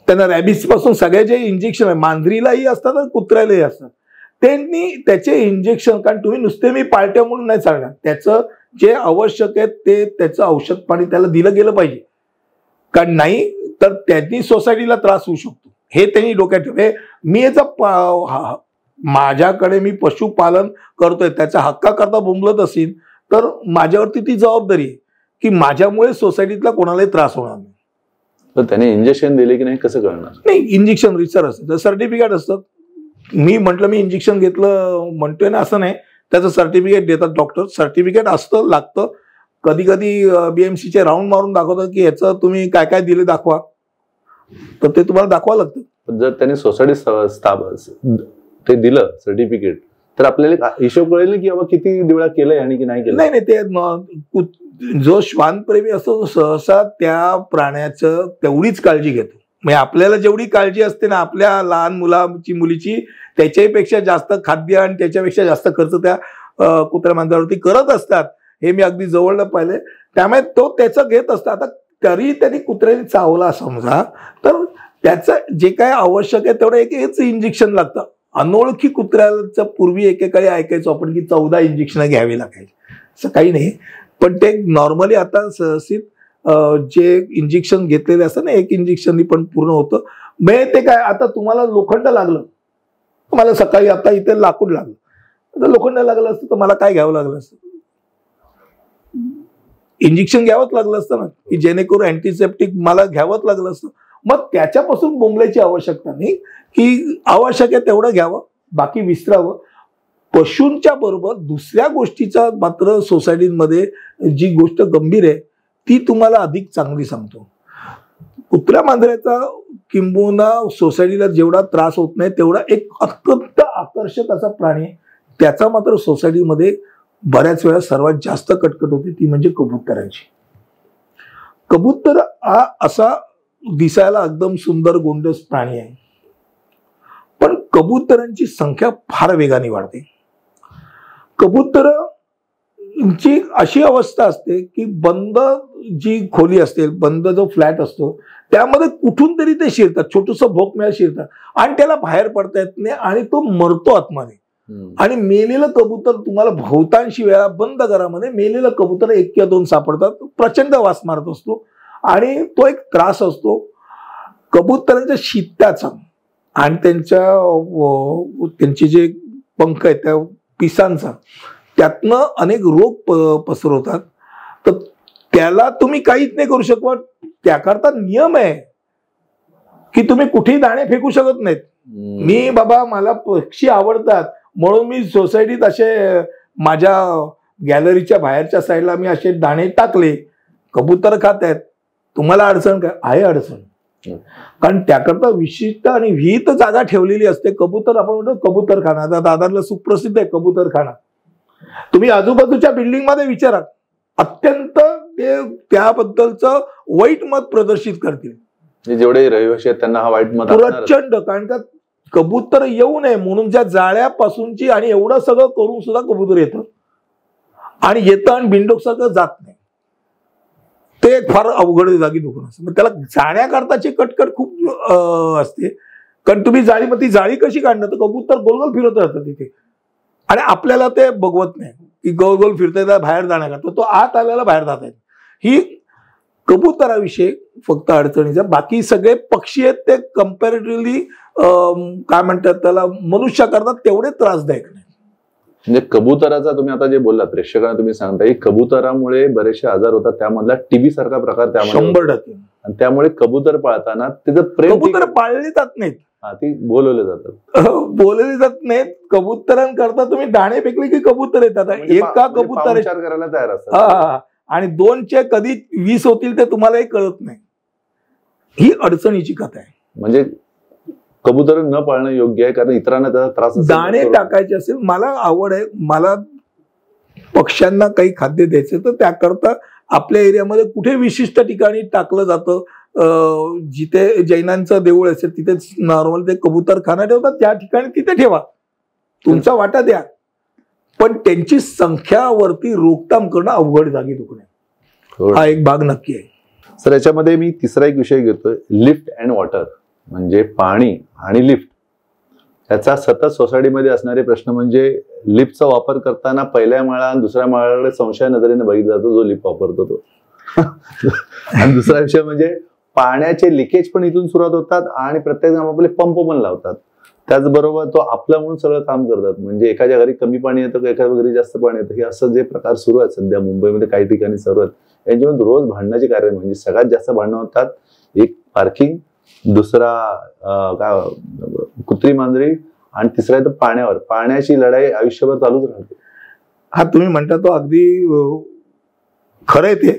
त्यांना रॅबिस पासून सगळे जे इंजेक्शन आहे, मांजरीलाही असतात आणि कुत्र्यालाही असतात, त्यांनी त्याचे इंजेक्शन, कारण तुम्ही नुसते मी पाळत्या म्हणून नाही चालणार, त्याचं जे आवश्यक आहे ते त्याचं औषध पाणी त्याला दिलं गेलं पाहिजे. कारण नाही तर त्यांनी सोसायटीला त्रास होऊ शकतो, हे त्यांनी डोक्यात ठेवले. मी याचा माझ्याकडे मी पशुपालन करतोय, त्याच्या हक्काकरता बोंबलत असेल तर माझ्यावरती ती जबाबदारी आहे की माझ्यामुळे सोसायटीतला कोणालाही त्रास होणार नाही. तर त्याने इंजेक्शन दिले की नाही कसं कळणार? नाही, इंजेक्शन रिसर असतं, तर सर्टिफिकेट असतं. मी म्हटलं मी इंजेक्शन घेतलं म्हणतोय ना, असं नाही, त्याचं सर्टिफिकेट देतात डॉक्टर. सर्टिफिकेट असतं, लागतं. कधी कधी BMCचे राऊंड मारून दाखवतात की ह्याचं तुम्ही काय काय दिले दाखवा, तर ते तुम्हाला दाखवावं लागतं. जर त्याने सोसायटी ते दिलं सर्टिफिकेट तर आपल्याला हिशोब कळेल की बाबा किती वेळा केलंय आणि की नाही केलं. नाही, ते जो श्वानप्रेमी असतो तो सहसा त्या प्राण्याचं तेवढीच काळजी घेतो. म्हणजे आपल्याला जेवढी काळजी असते ना आपल्या लहान मुलीची, त्याच्यापेक्षा जास्त खाद्य आणि त्याच्यापेक्षा जास्त खर्च त्या कुत्र्या मांजरावरती करत असतात. हे मी अगदी जवळनं पाहिलंय. त्यामुळे तो त्याचं घेत असतात. आता तरी त्यांनी कुत्र्याने चावला समजा, तर त्याचं जे काय आवश्यक आहे तेवढं हेच इंजेक्शन लागतं. अनोळखी कुत्र्याचं पूर्वी एकेकाळी ऐकायचो आपण की 14 इंजेक्शन घ्यावी लागायची, असं काही नाही. पण ते नॉर्मली आता सहसित जे इंजेक्शन घेतलेले असतं ना, 1 इंजेक्शननी पण पूर्ण होतं. म्हणजे ते काय, आता तुम्हाला लोखंड लागलं, मला सकाळी आता इथे लाकूड लागलं, आता लोखंड लागलं असतं तर मला काय घ्यावं लागलं असतं? इंजेक्शन घ्यावंच लागलं असतं ना, की जेणेकरून अँटीसेप्टिक मला घ्यावंच लागलं असतं. मग त्याच्यापासून बोंबल्याची आवश्यकता नाही, की आवश्यक आहे तेवढं घ्यावं, बाकी विसरावं. पशूंच्या बरोबर दुसऱ्या गोष्टीचा मात्र सोसायटीमध्ये जी गोष्ट गंभीर आहे ती तुम्हाला अधिक चांगली सांगतो. कुत्र्या मांजराचा किंबहुना सोसायटीला जेवढा त्रास होत नाही तेवढा एक अत्यंत आकर्षक असा प्राणी आहे, त्याचा मात्र सोसायटीमध्ये बऱ्याच वेळा सर्वात जास्त कटकट होते, ती म्हणजे कबुतरांची. कबूतर हा असा दिसायला एकदम सुंदर गोंडस प्राणी आहे, पण कबुतरांची संख्या फार वेगाने वाढते. कबुतरांची अशी अवस्था असते की बंद जी खोली असते, बंद जो फ्लॅट असतो त्यामध्ये कुठून तरी ते शिरतात, छोटूस भोक शिरतात आणि त्याला बाहेर पडता येत नाही आणि तो मरतो आतमध्ये. आणि मेलेलं कबूतर तुम्हाला बहुतांशी वेळा बंद घरामध्ये मेलेलं कबूतर 1 किंवा 2 सापडतात. प्रचंड वास मारत असतो आणि तो एक त्रास असतो कबुतरांच्या शित्त्याचा आणि त्यांचे जे पंख आहेत त्या पिसांचा, त्यातनं अनेक रोग पसरवतात. तर त्याला तुम्ही काहीच नाही करू शकत. त्याकरता नियम आहे की तुम्ही कुठेही दाणे फेकू शकत नाहीत. मी बाबा मला पक्षी आवडतात म्हणून मी सोसायटीत असे माझ्या गॅलरीच्या बाहेरच्या साईडला मी असे दाणे टाकले, कबूतर खात आहेत, तुम्हाला अडचण काय आहे? अडचण. कारण त्याकरता विशिष्ट आणि विहित जागा ठेवलेली असते. कबूतर आपण म्हणतो कबूतरखाना, आता दादरला सुप्रसिद्ध आहे कबूतरखाना. तुम्ही आजूबाजूच्या बिल्डिंग मध्ये विचारा, अत्यंत ते त्याबद्दलचं वाईट मत प्रदर्शित करतील. जेवढे रहिवासी आहेत त्यांना हा वाईट मत प्रचंड. कारण का कबूतर येऊ नये म्हणून ज्या जाळ्यापासूनची आणि एवढं सगळं करून सुद्धा कबूतर येतं आणि येतं आणि बिंडोकसारखं जात नाही. ते एक फार अवघड जागी दुखणं असतं. मग त्याला जाण्याकरताची कटकट खूप असते. कारण तुम्ही जाळी, मग ती जाळी कशी काढणार, तर कबूतर गोलगोल फिरत राहतं तिथे आणि आपल्याला ते बघवत नाही की गोल गोल फिरताय बाहेर जाण्याकरता, तो आत आल्याला बाहेर जात आहेत. ही कबुतराविषयी फक्त अडचणीचा. बाकी सगळे पक्षी आहेत ते कम्पॅरेटिव्हली काय म्हणतात त्याला, मनुष्याकरता तेवढे त्रासदायक नाही. म्हणजे कबुतराचा तुम्ही आता जे बोलला प्रेक्षकांना तुम्ही सांगता की कबुतरामुळे बरेचसे आजार होतात, त्यामधला टीबी सारखा प्रकार त्यामध्ये 100%. आणि त्यामुळे कबूतर पाळताना त्याचं प्रेम, कबूतर पाळले जात नाहीत, ती बोलवले जातात. बोलले जात नाहीत. कबुतरांकरता तुम्ही दाणे फेकले की कबूतर येतात. एका कबूतर करायला तयार असतात आणि 2चे कधी 20 होतील ते तुम्हालाही कळत नाही. ही अडचणीची कथा आहे. म्हणजे कबूतर न पाळणं योग्य आहे, कारण इतरांना त्याचा त्रास दाणे टाकायचे असेल, मला आवड आहे, मला पक्ष्यांना काही खाद्य द्यायचं, तर त्याकरता आपल्या एरियामध्ये कुठे विशिष्ट ठिकाणी टाकलं जातं, जिथे जैनांचं देऊळ असेल तिथे नॉर्मल ते कबूतरखाना ठेवतात, त्या ठिकाणी तिथे ठेवा, तुमचा वाटा द्या. पण त्यांची संख्यावरती रोकथाम करणं अवघड जागी दुखणे हा एक भाग नक्की आहे. सर, याच्यामध्ये मी तिसरा एक विषय घेतोय, लिफ्ट अँड वॉटर. म्हणजे पाणी आणि लिफ्ट याचा सतत सोसायटीमध्ये असणारे प्रश्न. म्हणजे लिफ्टचा वापर करताना पहिल्या माळा आणि दुसऱ्या माळ्याकडे संशय नजरेने बघितला जातो जो लिफ्ट वापरतो तो. आणि दुसरा विषय म्हणजे पाण्याचे लिकेज पण इथून सुरुवात होतात आणि प्रत्येक जण आपले पंप पण लावतात. त्याचबरोबर तो आपलं म्हणून सगळं काम करतात. म्हणजे एखाद्या घरी कमी पाणी येतं, एखाद्या घरी जास्त पाणी येतं. हे असं जे प्रकार सुरू आहेत सध्या मुंबईमध्ये काही ठिकाणी सुरू आहेत, यांच्यामध्ये रोज भांडणाची कारण. म्हणजे सगळ्यात जास्त भांडणं होतात, एक पार्किंग, दुसरा काय कुत्री मांजरी, आणि तिसरा आहे तर पाण्यावर. पाण्याची लढाई आयुष्यभर चालूच राहते. हा तुम्ही म्हणता तो अगदी खरं आहे. ते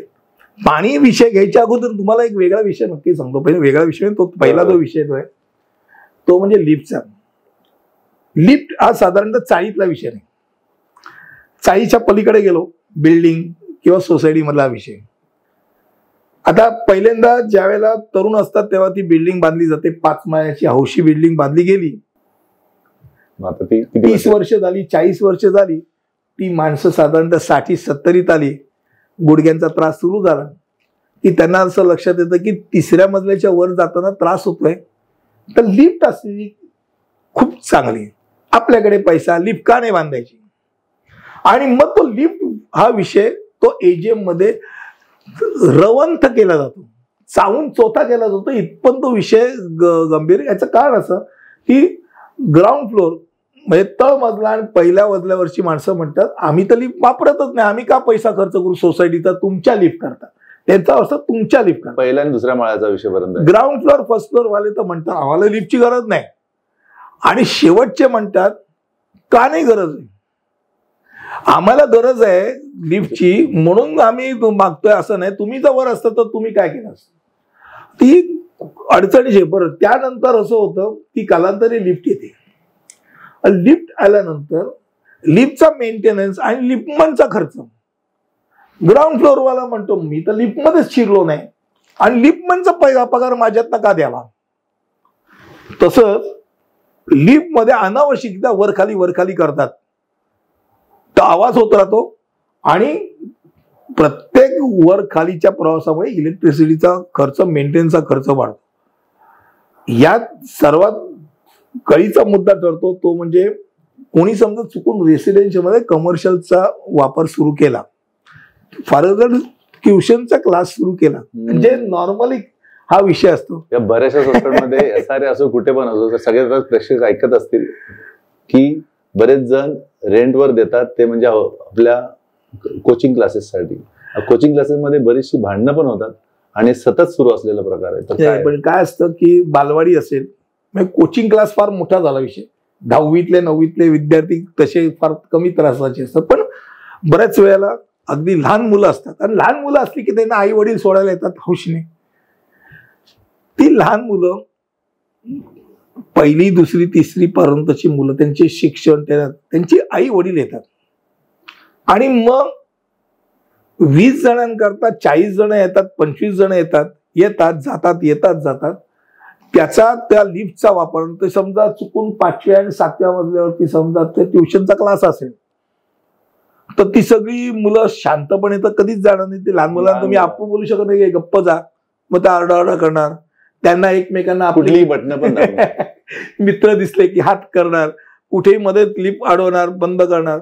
पाणी विषय घ्यायच्या अगोदर तुम्हाला एक वेगळा विषय नक्की सांगतो. पहिले वेगळा विषय, तो पहिला जो विषय जो आहे तो म्हणजे लिफ्टचा. लिफ्ट हा साधारणतः चाळीतला विषय नाही. चाळीच्या पलीकडे गेलो, बिल्डिंग किंवा सोसायटी मधला विषय. आता पहिल्यांदा ज्या वेळेला तरुण असतात तेव्हा ती बिल्डिंग बांधली जाते, 5 माळ्याची हौशी बिल्डिंग बांधली गेली. आता ती 30 वर्ष झाली, 40 वर्ष झाली, ती माणसं साधारणतः 60-70 आली, गुडघ्यांचा त्रास सुरू झाला की त्यांना असं लक्षात येतं की 3ऱ्या मजल्याच्या वर जाताना त्रास होतोय, तर लिफ्ट असलेली खूप चांगली, आपल्याकडे पैसा, लिफ्ट का नाही बांधायची. आणि मग तो लिफ्ट हा विषय तो एजीएम मध्ये रवंथ केला जातो, चावून चोथा केला जातो, इथपर्यंत तो विषय गंभीर. याचं कारण असं की ग्राउंड फ्लोर म्हणजे तळमजला आणि पहिल्या मजल्यावरची माणसं म्हणतात आम्ही तर लिफ्ट वापरतच नाही, आम्ही का पैसा खर्च करू सोसायटीचा तुमच्या लिफ्ट करता. त्यांचा अर्थ तुमच्या लिफ्ट करता. पहिल्या आणि दुसऱ्या माळ्याचा विषय पर्यंत. ग्राउंड फ्लोर फर्स्ट फ्लोर वाले तर म्हणतात आम्हाला लिफ्टची गरज नाही, आणि शेवटचे म्हणतात का नाही गरज आहे, आम्हाला गरज आहे लिफ्टची म्हणून आम्ही मागतोय, असं नाही. तुम्ही जर वर असतं तर तुम्ही काय केलं असतं. ती अडचणीची. बरं, त्यानंतर असं होतं की कालांतरी लिफ्ट येते. लिफ्ट आल्यानंतर लिफ्टचा मेंटेनन्स आणि लिफ्टमनचा खर्च. ग्राउंड फ्लोअरवाला म्हणतो मी तर लिफ्टमध्येच शिरलो नाही आणि लिफ्टमनचा पगार माझ्यातनं का द्यावा. तसंच लिफ्टमध्ये अनावश्यकता वरखाली करतात, तर आवाज होत राहतो आणि प्रत्येक वर खालीच्या प्रवासामुळे इलेक्ट्रिसिटीचा खर्च, मेंटेनचा खर्च वाढतो. यात सर्वात कळीचा मुद्दा ठरतो तो म्हणजे कोणी समजा चुकून रेसिडेन्शियल मध्ये कमर्शियलचा वापर सुरू केला, फार जर ट्युशनचा क्लास सुरू केला, म्हणजे नॉर्मली हा विषय असतो. या बऱ्याचशा सोसायटीमध्ये एसआरए असो कुठे पण असो, सगळे प्रेक्षक ऐकत असतील की बरेच जण रेंटवर देतात, ते म्हणजे आपल्या कोचिंग क्लासेससाठी. कोचिंग क्लासेसमध्ये बरीचशी भांडणं पण होतात आणि सतत सुरू असलेला प्रकार आहे. पण काय असतं की बालवाडी असेल, कोचिंग क्लास फार मोठा झाला विषय. 10वीतले 9वीतले विद्यार्थी तसे फार कमी त्रासाचे असतात, पण बऱ्याच वेळेला अगदी लहान मुलं असतात आणि लहान मुलं असली की त्यांना आई वडील सोडायला येतात हौशीने. ती लहान मुलं 1ली, 2री, 3री पर्यंतची मुलं, त्यांचे शिक्षण, त्यांची आई वडील येतात आणि मग 20 जणांकरता 40 जण येतात, 25 जण येतात, जातात. त्याचा त्या लिफ्टचा वापर, ते समजा चुकून 5व्या आणि 7व्या मजल्यावरती समजा ते ट्युशनचा क्लास असेल, तर ती सगळी मुलं शांतपणे तर कधीच जाणार नाही. ते लहान मुलांना तुम्ही आपण बोलू शकत नाही, गप्प जा, मग ते आरडाओरडा करणार. त्यांना एकमेकांना कुठलीही बटणं पण मित्र दिसले की हात करणार, कुठेही मध्ये लिफ्ट अडवणार, बंद करणार.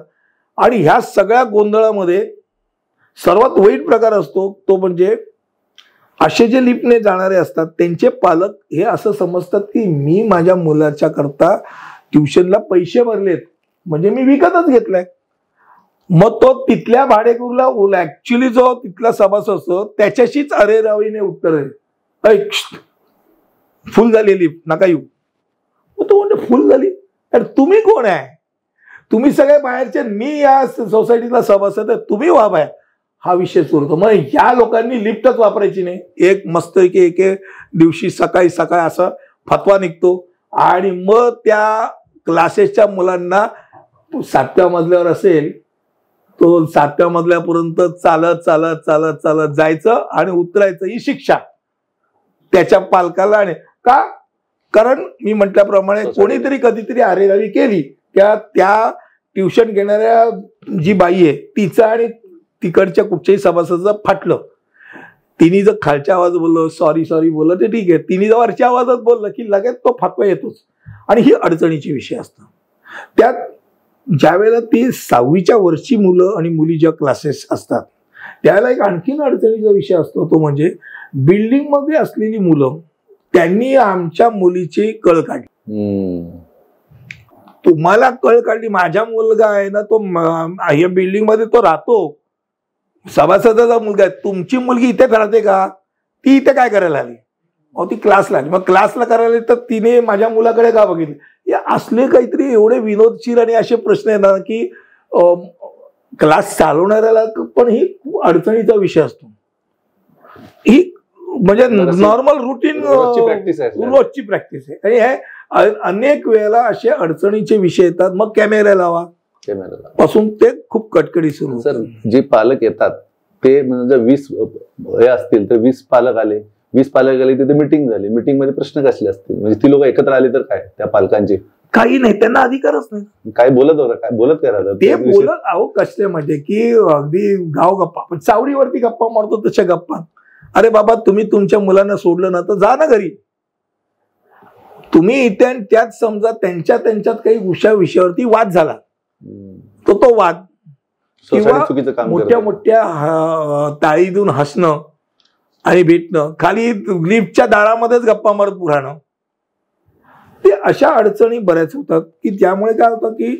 आणि ह्या सगळ्या गोंधळामध्ये सर्वात वाईट प्रकार असतो तो म्हणजे असे जे लिफ्टने जाणारे असतात त्यांचे पालक हे असं समजतात की मी माझ्या मुलाच्या करता ट्युशनला पैसे भरलेत म्हणजे मी विकतच घेतलाय. मग तो तिथल्या भाडेकरूला ऍक्च्युली जो तिथला सभासद असतो त्याच्याशीच अरेरावीने उत्तर आहे, फुल झाली लिफ्ट, नका येऊ. मग तो म्हणतो फुल झाली, अरे तुम्ही कोण आहे, तुम्ही सगळे बाहेरचे, मी या सोसायटीला सभासद आहे, तुम्ही वा बाहेर. हा विषय सुरू होतो. मग या लोकांनी लिफ्टच वापरायची नाही. एक मस्त एक दिवशी सकाळी असा फतवा निघतो आणि मग त्या क्लासेसच्या मुलांना 7व्या मजल्यावर असेल तो 7व्या मजल्यापर्यंत चालत चालत चालत चालत जायचं आणि उतरायचं ही शिक्षा त्याच्या पालकाला. आणि का, कारण मी म्हटल्याप्रमाणे कोणीतरी कधीतरी आरेरावी केली त्या ट्युशन घेणाऱ्या जी बाई आहे तिचं आणि तिकडच्या कुठच्याही सभासदाचं फाटलं. तिने जर खालच्या आवाज बोललं, सॉरी बोललं ते ठीक आहे, तिने जर वरच्या आवाजात बोललं की लगेच तो फतवा येतोच. आणि ही अडचणीची विषय असतात. त्यात ज्या वेळेला ती 6वीच्या वरची मुलं आणि मुली ज्या क्लासेस असतात त्यावेळेला एक आणखीन अडचणीचा विषय असतो तो म्हणजे बिल्डिंग मध्ये असलेली मुलं त्यांनी आमच्या मुलीची कळ काढली. तुम्हाला कळ काढली, माझा मुलगा आहे ना तो या बिल्डिंग मध्ये तो राहतो, सभासदाचा मुलगा आहे, तुमची मुलगी इथे राहते का, ती इथे काय करायला आली, अहो ती क्लासला आली. मग क्लासला करायला तर तिने माझ्या मुलाकडे का बघितले. या असले काहीतरी एवढे विनोदशीर आणि असे प्रश्न येतात की क्लास चालवणाऱ्याला पण ही खूप अडचणीचा विषय असतो. ही म्हणजे नॉर्मल रुटीन रोजची प्रॅक्टिस आहे. आणि हे अनेक वेळेला असे अडचणीचे विषय येतात. मग कॅमेरा लावा पासून ते खूप कटकडी सुरू. सर जे पालक येतात ते म्हणजे 20 हे असतील तर 20 पालक आले, 20 पालक आले, तिथे मिटिंग झाली, मिटिंग मध्ये प्रश्न कसले असतील, म्हणजे ती लोक एकत्र आले तर काय त्या पालकांचे काही नाही, त्यांना अधिकारच नाही. काय बोलत होतं, काय बोलत काय राहतात ते बोलत अहो कसले म्हणजे की अगदी गाव गप्पा, पण चावडीवरती गप्पा मारतो तशा गप्पा. अरे बाबा तुम्ही तुमच्या मुलांना सोडलं ना तर जा ना घरी. तुम्ही इथे त्यात समजा त्यांच्यात काही विषयावरती वाद झाला तो वाद किंवा मोठ्या ताळी देऊन हसणं आणि भेटणं, खाली लिफ्टच्या दारामध्येच गप्पा मारत राहणं, ते अशा अडचणी बऱ्याच होतात की ज्यामुळे काय होतं की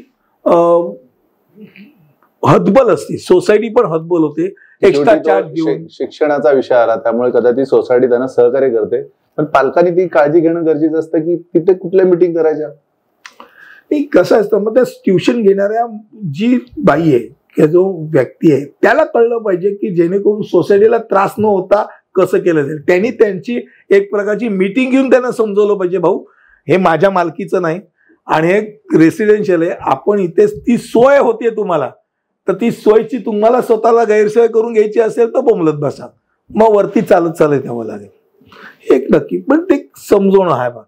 हतबल असते, सोसायटी पण हतबल होते. एक्स्ट्रा चार्ज घेऊन शिक्षणाचा विषय आला त्यामुळे कदाचित सोसायटी त्यांना सहकार्य करते, पण पालकांनी ती काळजी घेणं गरजेचं असतं की तिथे कुठल्या मीटिंग करायच्या. कसं असतं मग त्या ट्युशन घेणाऱ्या जी बाई आहे किंवा जो व्यक्ती आहे त्याला कळलं पाहिजे की जेणेकरून सोसायटीला त्रास न होता कसं केलं जाईल. त्यांनी त्यांची एक प्रकारची मीटिंग घेऊन त्यांना समजवलं पाहिजे, भाऊ हे माझ्या मालकीचं नाही आणि हे रेसिडेन्शियल आहे, आपण इथे ती सोय होतीये तुम्हाला, तर ती सोयची तुम्हाला स्वतःला गैरसोय करून घ्यायची असेल तर बोंबलत बसा, मग वरती चालत यावं लागेल एक नक्की. पण ते समजवणं आहे बा.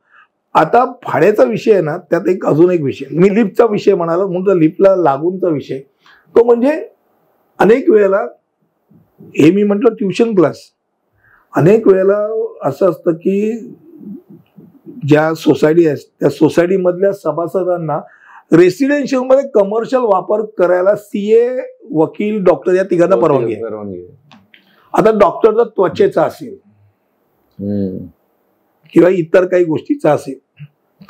आता भाड्याचा विषय आहे ना, त्यात अजून एक विषय, मी लिफ्टचा विषय म्हणाला म्हणून लिफ्टला लागूनचा विषय तो म्हणजे अनेक वेळेला हे मी म्हटलं ट्युशन क्लास, अनेक वेळेला असं असतं की ज्या सोसायटी आहे त्या सोसायटी मधल्या सभासदांना रेसिडेन्शियल मध्ये कमर्शियल वापर करायला सीए, वकील, डॉक्टर या तिघांना परवानगी आहे. आता डॉक्टर जर त्वचेचा असेल किंवा इतर काही गोष्टीचा असेल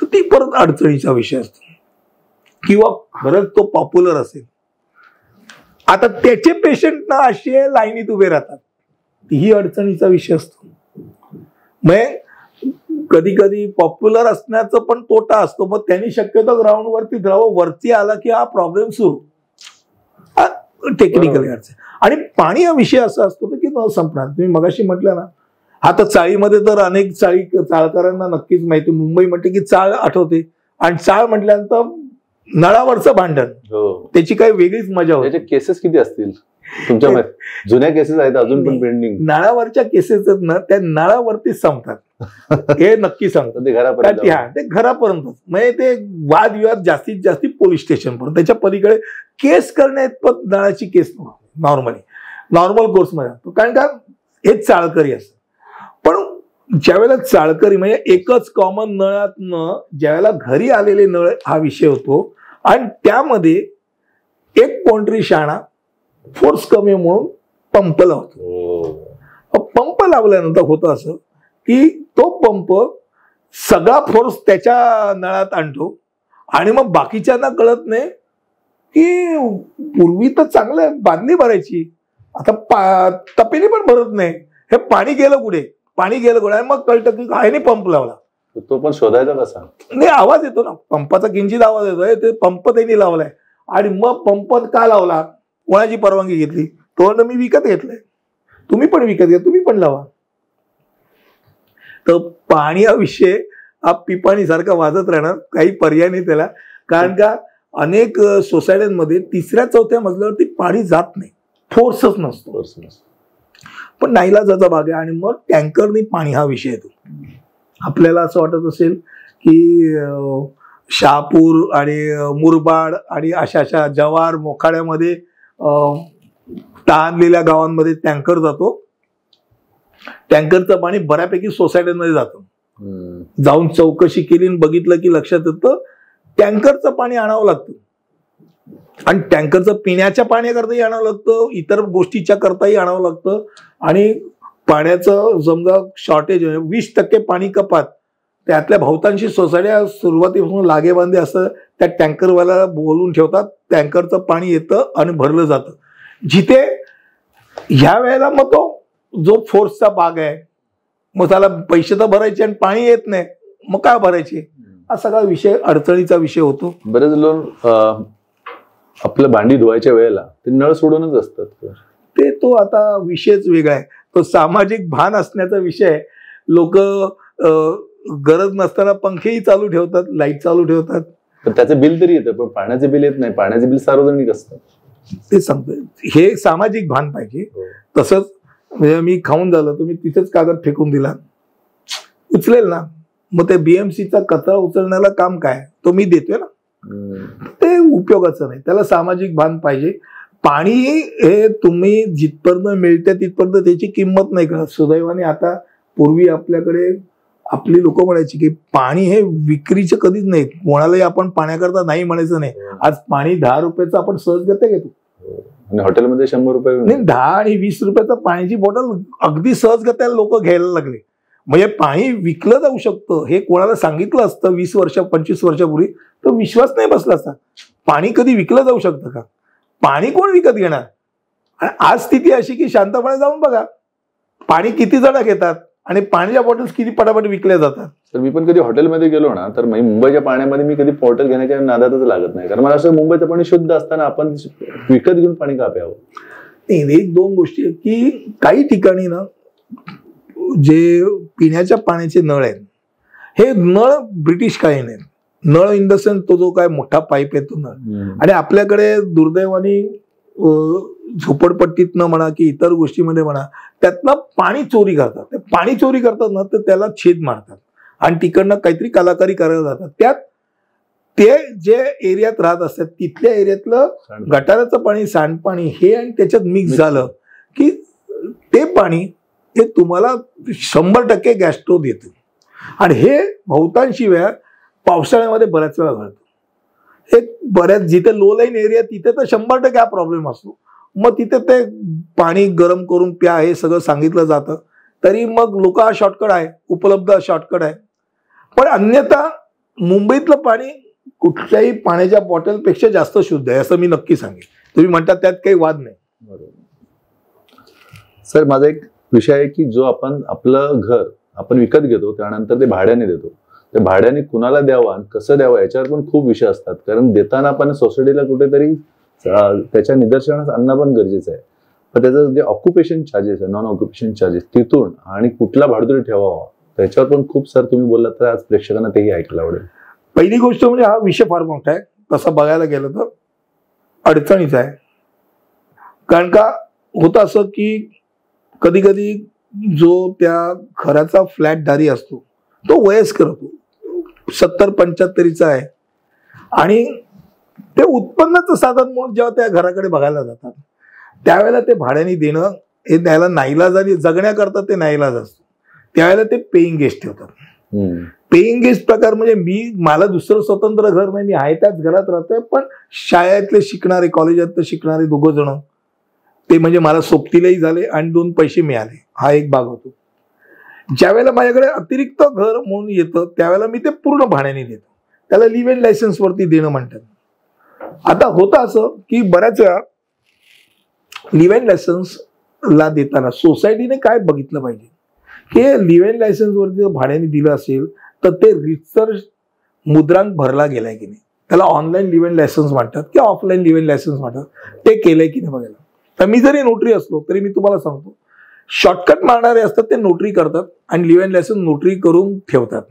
तर ती परत अडचणीचा विषय असतो, किंवा खरंच तो पॉप्युलर असेल. आता त्याचे पेशंट ना असे लाईनीत उभे राहतात, ही अडचणीचा विषय असतो. मग कधी कधी पॉप्युलर असण्याचा पण तोटा असतो, मग त्यांनी शक्यतो ग्राउंड वरती राहावं, वरती आला की हा प्रॉब्लेम सुरू टेक्निकली अडचण. आणि पाणी हा विषय असा असतो की न संपणार. तुम्ही मगाशी म्हटलं ना, आता चाळीमध्ये तर अनेक चाळकरांना नक्कीच माहिती, मुंबई म्हणते की चाळ आठवते, आणि चाळ म्हटल्यानंतर नळावरचं भांडण हो, त्याची काही वेगळीच मजा होती. त्याचे केसेस किती असतील तुमच्या जुन्या केसेस आहेत अजून पण पेंडिंग? नळावरच्या केसेस ना त्या नळावरतीच संपतात हे नक्की सांगतात. ते घरापर्यंत ते घरापर्यंतच, म्हणजे ते वादविवाद जास्तीत जास्त पोलीस स्टेशन पर्यंत, त्याच्या पलीकडे केस करण्यात नळाची केस नॉर्मल कोर्समध्ये, कारण का हे चाळकरी असतं. पण ज्यावेळेला चाळकरी म्हणजे एकच कॉमन नळातनं ज्यावेळेला घरी आलेले नळ हा विषय होतो, आणि त्यामध्ये एक कोणतरी शाणा फोर्स कमी म्हणून पंप लावतो. पंप लावल्यानंतर होतं असं की तो पंप सगळा फोर्स त्याच्या नळात आणतो, आणि मग बाकीच्यांना कळत नाही की पूर्वी तर चांगलं बादली भरायची, आता तपेली पण भरत नाही, हे पाणी गेलं कुठे, आणि मग कळतं की ह्याने पंप लावला. तो पण शोधायचा कसा? नाही, आवाज येतो ना पंपाचा, किंचित आवाज येतोय, ते पंप त्यांनी लावलाय. आणि मग पंप का लावला, कोणाची परवानगी घेतली, तो मी विकत घेतलाय, तुम्ही पण विकत घ्या, तुम्ही पण लावा. तर पाणी हा विषय हा पिपाणी सारखा वाजत राहणार, काही पर्याय नाही त्याला. कारण का अनेक सोसायट्यांमध्ये 3ऱ्या-4थ्या मजल्यावरती पाणी जात नाही, फोर्सच नसतो. पण नाईलाजाचा भाग आहे. आणि मग टँकरनी पाणी हा विषय येतो. आपल्याला असं वाटत असेल की शहापूर आणि मुरबाड आणि अशा जव्हार मोखाड्यामध्ये ताणलेल्या गावांमध्ये टँकर जातो. टँकरचं पाणी बऱ्यापैकी सोसायट्यांमध्ये जातं. जाऊन चौकशी केली आणि बघितलं की लक्षात येतं टँकरचं पाणी आणावं लागतं, आणि टँकरचं पिण्याच्या पाण्याकरताही आणावं लागतं, इतर गोष्टीच्या करताही आणावं लागतं. आणि पाण्याचं समजा शॉर्टेज 20% पाणी कपात, त्यातल्या बहुतांशी सोसायट्या सुरुवातीपासून लागेबांधे असं त्या टँकरवाल्याला बोलून ठेवतात, टँकरचं पाणी येतं आणि भरलं जातं. जिथे ह्या वेळेला मग तो जो फोर्सचा भाग आहे, मग त्याला पैसे तर भरायचे आणि पाणी येत नाही, मग काय भरायचे, हा सगळा विषय अडचणीचा विषय होतो. बरेच लोक आपलं भांडी धुवायच्या वेळेला ते नळ सोडूनच असतात. ते तो आता विषयच वेगळा आहे, तो सामाजिक भान असण्याचा विषय आहे. लोक गरज नसताना पंखेही चालू ठेवतात, लाईट चालू ठेवतात, पण त्याचं बिल तरी येतं, पण पाण्याचे बिल येत नाही. पाण्याचे बिल सार्वजनिक असतं. ते सांगतोय, हे सामाजिक भान पाहिजे. तसंच म्हणजे मी खाऊन झालं, तुम्ही तिथेच कागद फेकून दिला, उचलेल ना, मग ते बीएमसीचा कचरा उचलण्याला काम काय, तो मी देतोय ना, ते उपयोगाचं नाही. त्याला सामाजिक भान पाहिजे. पाणी हे तुम्ही जिथपर्यंत मिळते तिथपर्यंत त्याची किंमत नाही कळत. सुदैवाने आता, पूर्वी आपल्याकडे आपली लोक म्हणायची की पाणी हे विक्रीचे कधीच नाही, कोणालाही आपण पाण्याकरता नाही म्हणायचं नाही. आज पाणी 10 रुपयाचं आपण सहजगत्या घेतो, आणि हॉटेलमध्ये 100 रुपये नाही, 10 आणि 20 रुपयाचं पाण्याची बॉटल अगदी सहजगत्या लोक घ्यायला लागले. म्हणजे पाणी विकलं जाऊ शकतं हे कोणाला सांगितलं असतं 20 वर्ष 25 वर्षापूर्वी, तो विश्वास नाही बसला असता. पाणी कधी विकलं जाऊ शकतं का? पाणी कोण विकत घेणार? आणि आज स्थिती अशी की शांतपणे जाऊन बघा पाणी किती जण घेतात आणि पाण्याच्या बॉटल्स किती पटापट विकल्या जातात. तर मी पण कधी हॉटेलमध्ये गेलो ना, तर मुंबईच्या पाण्यामध्ये मी कधी बॉटल घेण्याच्या नादातच लागत नाही. कारण मला असं मुंबईचं पाणी शुद्ध असताना आपण विकत घेऊन पाणी का प्यावं? नाही, 1-2 गोष्टी की काही ठिकाणी ना जे पिण्याच्या पाण्याचे नळ आहेत, हे नळ ब्रिटिश काही नाहीत. नळ इन द सेन्स तो जो काय मोठा पाईप आहे तो नळ. आणि आपल्याकडे दुर्दैवाने झोपडपट्टीतनं म्हणा की इतर गोष्टीमध्ये म्हणा, त्यातनं पाणी चोरी करतात. ते पाणी चोरी करतात ना, तर त्याला छेद मारतात आणि तिकडनं काहीतरी कलाकारी करायला जातात. त्यात ते जे एरियात राहत असतात तिथल्या एरियातलं गटाराचं पाणी, सांडपाणी हे आणि त्याच्यात मिक्स झालं की ते पाणी हे तुम्हाला 100% गॅस्ट्रो देतं. आणि हे बहुतांशी वेळा पावसाळ्यामध्ये बऱ्याच वेळा घडतं. एक बऱ्याच जिथे लो लाईन एरिया तिथे तर 100% हा प्रॉब्लेम असतो. मग तिथे ते पाणी गरम करून प्या हे सगळं सांगितलं जातं, तरी मग लोक हा शॉर्टकट आहे, उपलब्ध शॉर्टकट आहे. पण अन्यथा मुंबईतलं पाणी कुठल्याही पाण्याच्या बॉटलपेक्षा जास्त शुद्ध आहे असं मी नक्की सांगेन. तुम्ही म्हणता त्यात काही वाद नाही. सर, माझा एक विषय आहे की जो आपण आपलं घर आपण विकत घेतो त्यानंतर ते भाड्याने देतो, ते भाड्याने कुणाला द्यावं आणि कसं द्यावं याच्यावर पण खूप विषय असतात. कारण देताना आपण सोसायटीला कुठेतरी त्याच्या निदर्शनास आणणं पण गरजेचं आहे. पण त्याचं जे ऑक्युपेशन चार्जेस आहे, नॉन ऑक्युपेशन चार्जेस, तिथून आणि कुठला भाडुरी ठेवावा त्याच्यावर पण खूप सर तुम्ही बोललात, तर आज प्रेक्षकांना तेही ऐकायला आवडेल. पहिली गोष्ट म्हणजे हा विषय फार मोठा आहे. तसं बघायला गेलं तर अडचणीच आहे. कारण का होतं असं की कधी कधी जो त्या घराचा फ्लॅटधारी असतो तो वयस्कर होतो, 70-75चा आहे, आणि ते उत्पन्नाचं साधन म्हणून जेव्हा त्या घराकडे बघायला जातात त्यावेळेला ते भाड्याने देणं हे त्याला नाईलाज आणि जगण्याकरता ते नाईलाज असतो. त्यावेळेला ते पेईंग गेस्ट ठेवतात. पेईंग गेस्ट प्रकार म्हणजे मला दुसरं स्वतंत्र घर नाही, मी आहे त्याच घरात राहतोय, पण शाळेतले शिकणारे, कॉलेजातले शिकणारे 2 जण ते म्हणजे मला सोबतीलाही झाले आणि 2 पैसे मिळाले, हा एक भाग होतो. ज्यावेळेला माझ्याकडे अतिरिक्त घर म्हणून येतं त्यावेळेला मी ते पूर्ण भाड्याने देतो, त्याला लिव्ह इन लायसन्स वरती देणं म्हणतात. आता होतं असं की बऱ्याच वेळा लिव्ह इन लायसन्स ला देताना सोसायटीने काय बघितलं पाहिजे की लिव्ह इन लायसन्स वरती भाड्याने दिलं असेल तर ते रितसर मुद्रांक भरला गेलाय की नाही, त्याला ऑनलाईन लिव्ह इन लायसन्स म्हणतात किंवा ऑफलाईन लिव्ह इन लायसन्स म्हणतात, ते केलंय की नाही बघायला. तर मी जरी नोटरी असलो तरी मी तुम्हाला सांगतो, शॉर्टकट मारणारे असतात ते नोटरी करतात आणि लिव्ह इन लायसन्स नोटरी करून ठेवतात.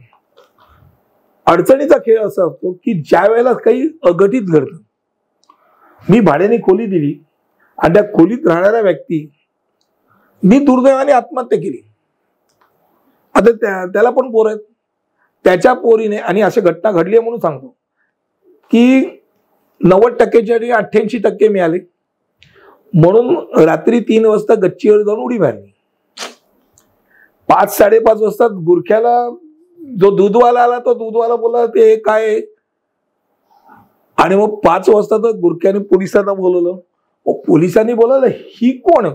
अडचणीचा खेळ असा असतो की ज्या वेळेला काही अघटित घडतं, मी भाड्याने खोली दिली आणि त्या खोलीत राहणाऱ्या व्यक्ती मी दुर्दैवाने आत्महत्या केली, आता त्याला पण पोर आहेत, त्याच्या पोरीने, आणि अशा घटना घडली म्हणून सांगतो की 90%च्या 88% मिळाले म्हणून रात्री 3 वाजता गच्चीवर जाऊन उडी मारली. 5-5:30 वाजता गुरख्याला जो दूधवाला आला तो दूधवाला बोलला ते काय, आणि मग 5 वाजता तर गुरख्याने पोलिसांना बोलवलं. पोलिसांनी बोलवलं ही कोण,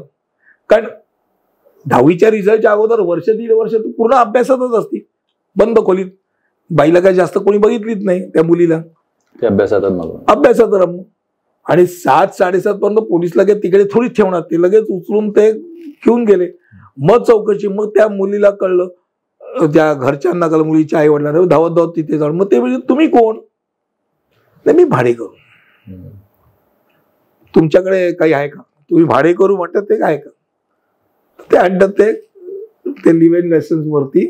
कारण 10वीच्या रिझल्टच्या अगोदर 1-1.5 वर्ष तू पूर्ण अभ्यासातच असती, बंद खोलीत, बाईला काय जास्त कोणी बघितलीच नाही, त्या मुलीला अभ्यासात रमू. आणि 7-7:30 पर्यंत पोलीस लगेच तिकडे थोडीच ठेवणार, ते लगेच उचलून ते घेऊन गेले. मग चौकशी, मग त्या मुलीला कळलं, त्या घरच्यांना कळलं, मुलीच्या आई वडिलांना, धावत धावत तिथे जाऊन मग ते म्हणजे तुम्ही कोण, नाही मी भाडे करू, तुमच्याकडे काही आहे का, तुम्ही भाडे करू म्हणतात, ते काय का ते आणतात ते लिव्ह इन लायसन्स वरती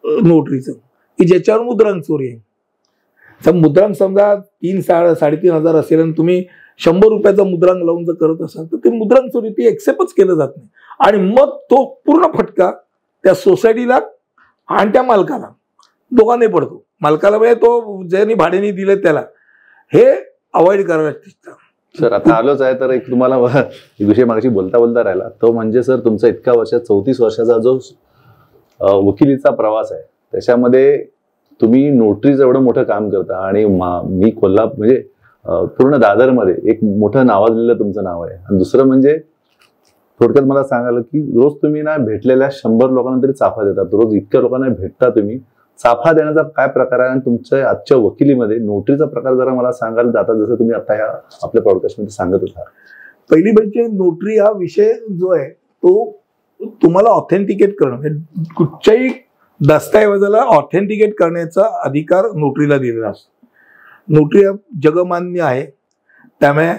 नोटरीचं की ज्याच्यावर मुद्रांक चोरी आहे. मुद्रांक समजा 3-3.5 असेल आणि तुम्ही 100 रुपयाचा मुद्रांक लावून जर करत असाल तर ते मुद्रांक चोरी ती एक्सेप्टच केलं जात नाही. आणि मग तो पूर्ण फटका त्या सोसायटीला आणि त्या मालकाला दोघांनी पडतो. मालकाला म्हणजे तो ज्यांनी भाड्याने दिले त्याला हे अवॉइड करायला लागतं. सर आता आलोच आहे तर एक तुम्हाला विषय मागाशी बोलता बोलता राहिला तो म्हणजे सर तुमचा इतका 34 वर्षाचा जो वकिलीचा प्रवास आहे त्याच्यामध्ये तुम्ही नोटरीचं एवढं मोठं काम करता आणि मी कोल्हापूर म्हणजे पूर्ण दादरमध्ये एक मोठं नावाजलेलं तुमचं नाव आहे. आणि दुसरं म्हणजे थोडक्यात मला सांगाल की रोज तुम्ही ना भेटलेल्या 100 लोकांना तरी चाफा देतात, रोज इतक्या लोकांना भेटता तुम्ही, चाफा देण्याचा काय प्रकार आहे आणि तुमच्या आजच्या वकिलीमध्ये नोटरीचा प्रकार जरा मला सांगाल जाता जसं तुम्ही आता ह्या आपल्या पॉडकास्टमध्ये सांगतच आहात. पहिली म्हणजे नोटरी हा विषय जो आहे तो तुम्हाला ऑथेंटिकेट करणं, कुठच्याही दस्तऐवजाला ऑथेंटिकेट करण्याचा अधिकार नोटरीला दिलेला असतो. नोटरी जगमान्य आहे, त्यामुळे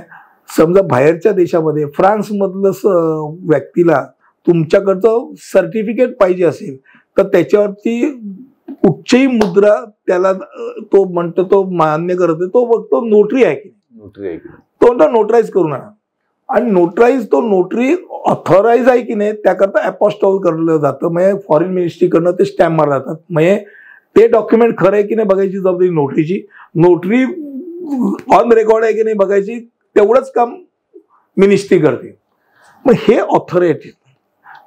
समजा बाहेरच्या देशामध्ये फ्रान्समधलं व्यक्तीला तुमच्याकडचं सर्टिफिकेट पाहिजे असेल तर त्याच्यावरती कुठचीही मुद्रा त्याला तो म्हणतो तो मान्य करतो, तो बघतो नोटरी आहे की नोटरी आहे की तो नोटराईज करून आणा. आणि नोटराईज तो नोटरी ऑथॉराईज आहे की नाही त्याकरता अपॉस्टॉल करलं जातं, म्हणजे फॉरेन मिनिस्ट्रीकडनं ते स्टॅम्प मारले जातात. म्हणजे ते डॉक्युमेंट खरं आहे की नाही बघायची जबाबदारी नोटरीची, नोटरी ऑन रेकॉर्ड आहे की नाही बघायची तेवढंच काम मिनिस्ट्री करते. मग हे ऑथॉरिटी,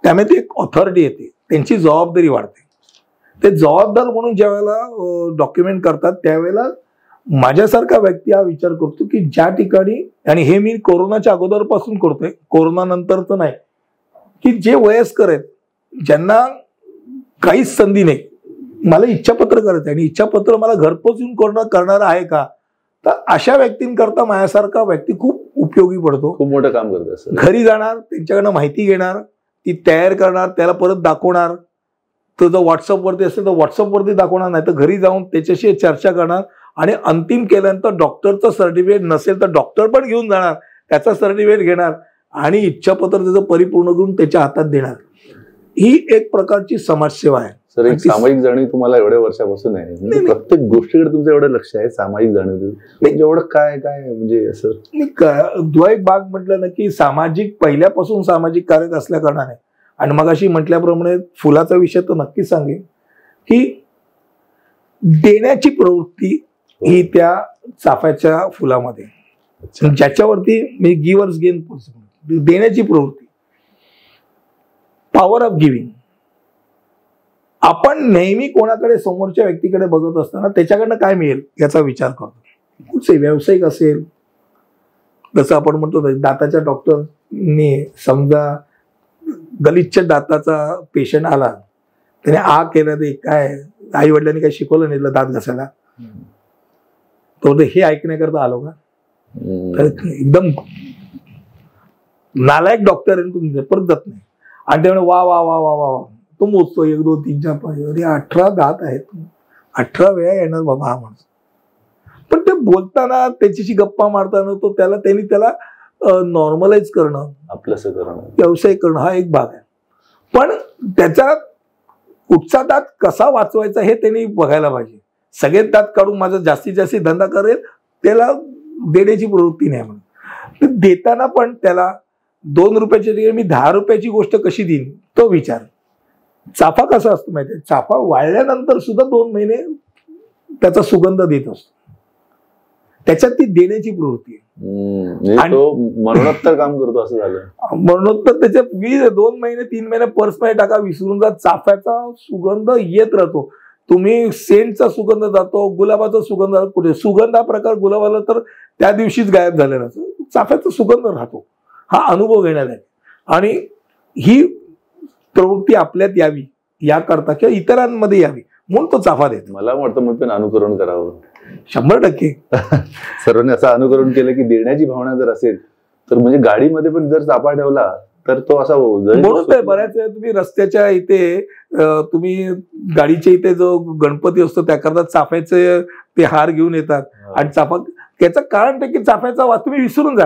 त्यामुळे ती एक ऑथॉरिटी येते, त्यांची जबाबदारी वाढते. ते जबाबदार म्हणून ज्या वेळेला डॉक्युमेंट करतात त्यावेळेला माझ्यासारखा व्यक्ती हा विचार करतो की ज्या ठिकाणी, आणि हे मी कोरोनाच्या अगोदरपासून करतोय, कोरोना नंतरचं नाही, की जे वयस्कर आहेत ज्यांना काहीच संधी नाही, मला इच्छापत्र करायचं आणि इच्छापत्र मला घरपोच येऊन करणारा आहे का, तर अशा व्यक्तींकरता माझ्यासारखा व्यक्ती खूप उपयोगी पडतो. खूप मोठं काम करतो असं. घरी जाणार, त्यांच्याकडनं माहिती घेणार, ती तयार करणार, त्याला परत दाखवणार, तो जर व्हॉट्सअपवरती असेल तर व्हॉट्सअपवरती दाखवणार, नाही तर घरी जाऊन त्याच्याशी चर्चा करणार आणि अंतिम केल्यानंतर डॉक्टरचं सर्टिफिकेट नसेल तर डॉक्टर पण घेऊन जाणार, त्याचा सर्टिफिकेट घेणार आणि इच्छापत्र त्याचं परिपूर्ण करून त्याच्या हातात देणार. ही एक प्रकारची समाजसेवा आहे. सर एक सामाजिक जाणीव तुम्हाला एवढ्या वर्षापासून आहे, म्हणजे प्रत्येक गोष्टीकडे तुमचं एवढं लक्ष आहे, सामाजिक जाणीव म्हणजे एवढं काय काय म्हणजे असं जो एक भाग म्हटलं ना की सामाजिक, पहिल्यापासून सामाजिक कार्य असल्या कारणाने, आणि मग अशी म्हटल्याप्रमाणे फुलाचा विषय तर नक्कीच सांगेन की देण्याची प्रवृत्ती ही त्या चाफ्याच्या फुलामध्ये, ज्याच्यावरती मी गिव्हर्स गेन, देण्याची प्रवृत्ती, पॉवर ऑफ गिव्हिंग. आपण नेहमी कोणाकडे, समोरच्या व्यक्तीकडे बघत असताना त्याच्याकडनं काय मिळेल याचा विचार करतो. कुठचे व्यावसायिक असेल, जसं आपण म्हणतो दाताच्या डॉक्टरने समजा गलिच्छ दाताचा पेशंट आला, त्याने आ केलं, ते काय आई वडिलांनी काही शिकवलं नाही दात घासायला, तो हे ऐकण्याकरता आलो का? तर एकदम नालायक डॉक्टर आहे, तुम्ही परत जात नाही. आणि त्यामुळे वा वा वा वा वा तो मोजतो 1 2 3 4 5, अरे 18 दात आहेत, 18 वेळा येणार बाबा हा माणूस. पण ते बोलताना, त्याच्याशी गप्पा मारताना तो त्यांनी त्याला नॉर्मलाइज करणं, आपलंसं करणं, व्यवसाय करणं हा एक भाग आहे. पण त्याचा कुठचा दात कसा वाचवायचा हे त्यांनी बघायला पाहिजे. सगळेच दात काढून माझा जास्तीत जास्त धंदा करेल, त्याला देण्याची प्रवृत्ती नाही म्हणून. देताना पण त्याला 2 रुपयाच्या ठिकाणी मी 10 रुपयाची गोष्ट कशी देईन तो विचार. चाफा कसा असतो माहितीये, चाफा वाळल्यानंतर सुद्धा 2 महिने त्याचा सुगंध देत असतो, त्याच्यात ती देण्याची प्रवृत्ती आहे. मरणोत्तर काम करतो असं झालं. मरणोत्तर त्याच्या 2 महिने 3 महिने पर्समध्ये टाका, विसरून जा, चाफ्याचा सुगंध येत राहतो. तुम्ही सेंटचा सुगंध जातो, गुलाबाचा सुगंध, कुठे सुगंध हा प्रकार गुलाबाला तर त्या दिवशीच गायब झालेला असतो, चाफ्याचा सुगंध राहतो. हा अनुभव घेण्यात आहे. आणि ही प्रवृत्ती आपल्यात यावी याकरता किंवा इतरांमध्ये यावी म्हणून तो चाफा देतो. मला वाटतं मग पण अनुकरण करावं 100%. सर्वांनी असं अनुकरण केलं की देण्याची भावना जर असेल तर म्हणजे गाडीमध्ये पण जर चाफा ठेवला तर तो असा, म्हणून बऱ्याच वेळा तुम्ही रस्त्याच्या इथे, तुम्ही गाडीच्या इथे जो गणपती असतो त्याकरता चाफ्याचे ते हार घेऊन येतात. आणि चाफा, त्याचं कारण ते की चाफ्याचा वास तुम्ही विसरून जा,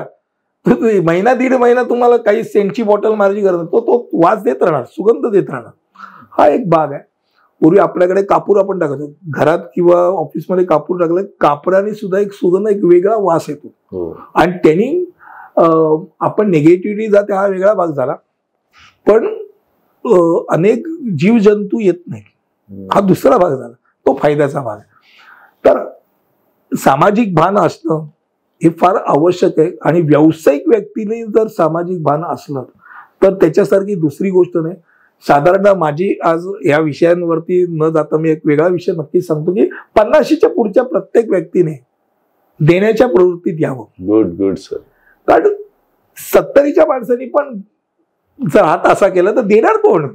महिना 1.5 महिना तुम्हाला काही सेंटची बॉटल मारायची गरज नाही, तो वास देत राहणार, सुगंध देत राहणार. हा एक भाग आहे. पूर्वी आपल्याकडे कापूर आपण टाकायचो घरात किंवा ऑफिसमध्ये, कापूर टाकलं, कापराने सुद्धा एक सुगंध, एक वेगळा वास येतो. आणि त्यांनी आपण निगेटिव्हिटी जाते, हा वेगळा भाग झाला. पण अनेक जीवजंतू येत नाही, हा दुसरा भाग झाला, तो फायद्याचा भाग आहे. तर सामाजिक भान असणं हे फार आवश्यक आहे. आणि व्यावसायिक व्यक्तीने जर सामाजिक भान असलं तर त्याच्यासारखी दुसरी गोष्ट नाही. साधारणतः माझी आज या विषयांवरती न जाता मी एक वेगळा विषय नक्कीच सांगतो की 50च्या पुढच्या प्रत्येक व्यक्तीने देण्याच्या प्रवृत्तीत यावं. Good good sir. कारण 70च्या माणसांनी पण जर हात असा केला तर देणार कोण?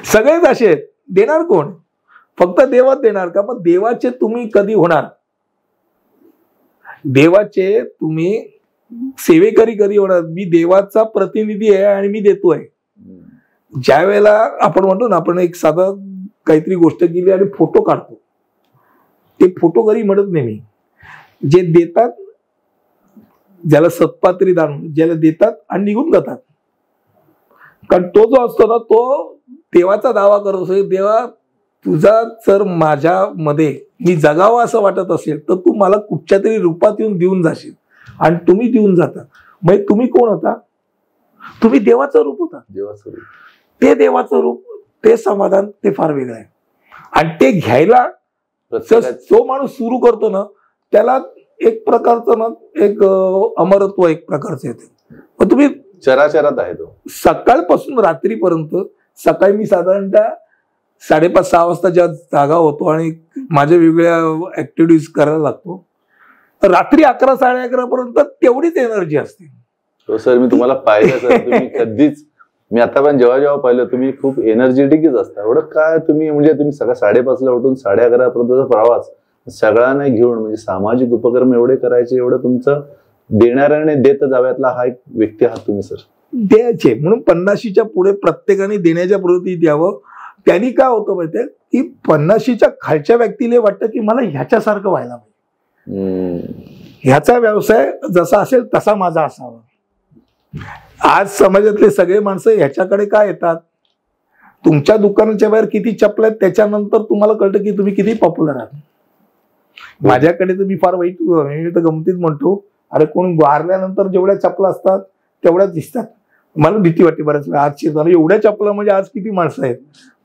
सगळेच असे आहेत, देणार कोण? फक्त देवाच देणार का? मग देवाचे तुम्ही कधी होणार? देवाचे तुम्ही सेवेकरी कधी होणार? मी देवाचा प्रतिनिधी आहे आणि मी देतोय. ज्या वेळेला आपण म्हणतो ना, आपण एक साधं काहीतरी गोष्ट केली आणि फोटो काढतो, ते फोटो कधी म्हणत नाही मी. जे देतात, ज्याला सत्पात्री दान, ज्याला देतात आणि निघून जातात. कारण तो जो असतो ना, तो देवाचा दावा करत असतो, देवा तुझा जर माझ्यामध्ये मी जगावं असं वाटत असेल तर तू मला कुठच्या तरी रूपात येऊन देऊन जाशील. आणि तुम्ही देऊन जाता. मग तुम्ही कोण होता? तुम्ही देवाचं रूप होता. देवाचं रूप, ते देवाचं रूप, ते समाधान, ते फार वेगळं आहे. आणि ते घ्यायला जो माणूस सुरू करतो ना, त्याला एक प्रकारचं ना, एक अमरत्व एक प्रकारचं येते. मग तुम्ही चराचरात आहे तो, सकाळपासून रात्रीपर्यंत. सकाळी मी साधारणतः 5:30-6 वाजता ज्या जागा होतो आणि माझ्या वेगवेगळ्या ऍक्टिव्हिटीज करायला लागतो, रात्री 11-11:30 पर्यंत तेवढीच एनर्जी असते. हो सर, मी तुम्हाला पाहिलं सर, तुम्ही कधीच, मी आता पण जेव्हा पाहिलं तुम्ही खूप एनर्जेटिकच असता. एवढं काय तुम्ही, म्हणजे तुम्ही सकाळ 5:30ला उठून 11:30 पर्यंतचा प्रवास सगळ्यांना घेऊन, म्हणजे सामाजिक उपक्रम एवढे करायचे, एवढं तुमचं देणाऱ्याने देत जाव्यातला हा एक व्यक्ती आहात तुम्ही सर. द्यायचे म्हणून 50च्या पुढे प्रत्येकाने देण्याच्या प्रवृत्तीत यावं. त्यांनी काय होतं माहितीये की 50च्या खालच्या व्यक्तीला वाटतं की मला ह्याच्यासारखं व्हायला पाहिजे, ह्याचा व्यवसाय जसा असेल तसा माझा असावा. आज समाजातले सगळे माणसं ह्याच्याकडे काय येतात? तुमच्या दुकानाच्या बाहेर किती चपल्या आहेत त्याच्यानंतर तुम्हाला कळतं की तुम्ही किती पॉप्युलर आहात. माझ्याकडे तर मी फार वाईट, मी तर गमतीत म्हणतो, अरे कोण वारल्यानंतर जेवढ्या चपला असतात तेवढ्याच दिसतात. मला भीती वाटते बऱ्याच वेळा, आज शिरताना एवढ्या चपला म्हणजे आज किती माणसं आहेत.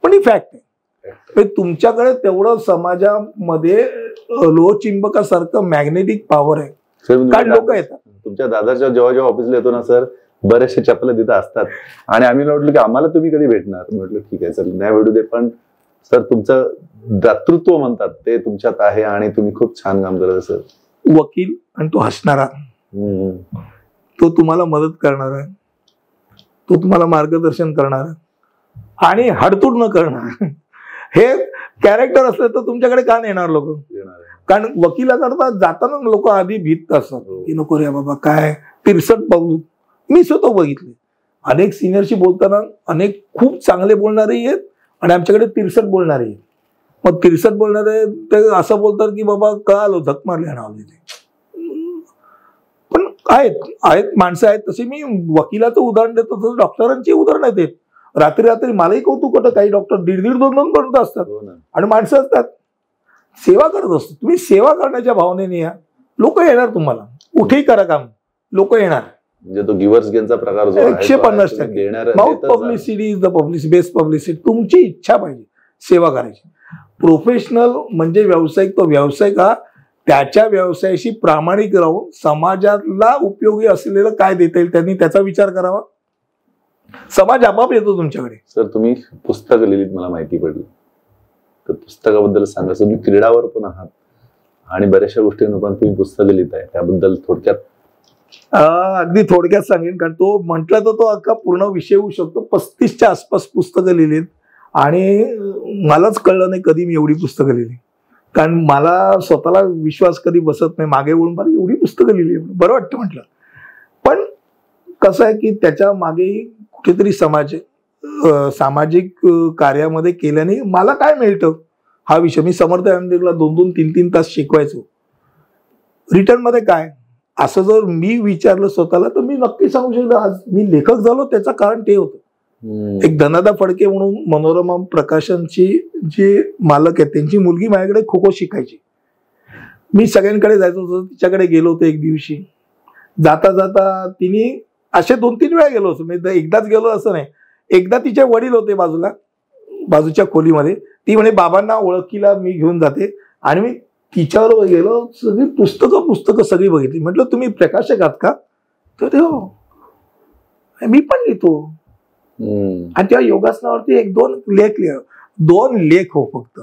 पण ही फॅक्ट आहे. तुमच्याकडे तेवढं समाजामध्ये लोहचिंबकासारखं मॅग्नेटिक पॉवर आहे, कारण लोक येतात. तुमच्या दादाच्या जेव्हा ऑफिसला येतो ना सर, बरेचसे चपला तिथं असतात आणि आम्ही म्हटलं की आम्हाला तुम्ही कधी भेटणार. म्हटलं ठीक आहे सर, नाही भेटू दे, पण सर तुमचं दातृत्व म्हणतात ते तुमच्यात आहे आणि तुम्ही खूप छान काम करत सर. वकील आणि तो हसणारा, तो तुम्हाला मदत करणार आहे, तो तुम्हाला मार्गदर्शन करणार आणि हडतूड न करणार. हे कॅरेक्टर असलं तर तुमच्याकडे का येणार लोक? कारण वकिलाकरता जाताना लोक आधी भीत असतात की नको रे बाबा, काय तिरसट बघू. मी स्वतः बघितले अनेक सिनियरशी बोलताना, अनेक खूप चांगले बोलणारे आहेत आणि आमच्याकडे तिरसट बोलणारे आहेत. मग तिरसट बोलणारे ते असं बोलतात की बाबा का आलो, झक मारले नावले ते. पण आहेत माणसं आहेत तसे. मी वकिलाचं उदाहरण देतो तसं डॉक्टरांची उदाहरण आहेत. रात्री रात्री मलाही कौतुक होतं, काही डॉक्टर 1.5 2 पर्यंत असतात आणि माणसं असतात. सेवा करत असतो. तुम्ही सेवा करण्याच्या भावनेने या, लोक येणार तुम्हाला. कुठेही करा काम, लोक येणार. म्हणजे तो गिव्हर्स गेनचा प्रकार जो 150%. Mouth publicity is the best publicity. तुमची इच्छा पाहिजे सेवा करायची. प्रोफेशनल म्हणजे व्यावसायिक, तो व्यावसायिक हा त्याच्या व्यवसायाशी प्रामाणिक राहून समाजाला उपयोगी असलेलं काय देता येईल त्यांनी त्याचा विचार करावा. समाज आपोआप येतो तुमच्याकडे. सर तुम्ही पुस्तक लिहिलीत मला माहिती पडली, तर पुस्तकाबद्दल सांगा. तुम्ही क्रीडावर पण आहात आणि बऱ्याचशा गोष्टींवर पण तुम्ही पुस्तकं लिहिताय, त्याबद्दल थोडक्यात. अगदी थोडक्यात सांगेन, कारण तो म्हटलं तर तो अख्खा पूर्ण विषय होऊ शकतो. 35च्या आसपास पुस्तकं लिहिलीत आणि मलाच कळलं नाही कधी मी एवढी पुस्तकं लिहिली. कारण मला स्वतःला विश्वास कधी बसत नाही, मागे वळून मला एवढी पुस्तकं लिहिली बरं वाटतं म्हटलं. पण कसं आहे की त्याच्या मागे कुठेतरी सामाजिक कार्यामध्ये केल्याने मला काय मिळतं हा विषय. मी समर्थ मंदिरला 2-2, 3-3 तास शिकवायचो. रिटर्न मध्ये काय असं जर मी विचारलं स्वतःला तर मी नक्की सांगू शकतो आज मी लेखक झालो त्याचं कारण ते होतं. एक धनादा फडके म्हणून मनोरमा प्रकाशनची जे मालक आहेत त्यांची मुलगी माझ्याकडे खो खो शिकायची. मी सगळ्यांकडे जायचो होतो, तिच्याकडे गेलो होतो. एक दिवशी जाता जाता तिने असे 2-3 वेळा गेलो होतो, मी एकदाच गेलो असं नाही. एकदा तिचे वडील होते बाजूच्या खोलीमध्ये. ती म्हणे बाबांना ओळखीला मी घेऊन जाते आणि मी तिच्यावर गेलो. सगळी पुस्तकं सगळी बघितली. म्हटलं तुम्ही प्रकाशक आहात का? तर ते हो, मी पण लिहितो. आणि तेव्हा योगासनावरती 1-2 लेख हो फक्त.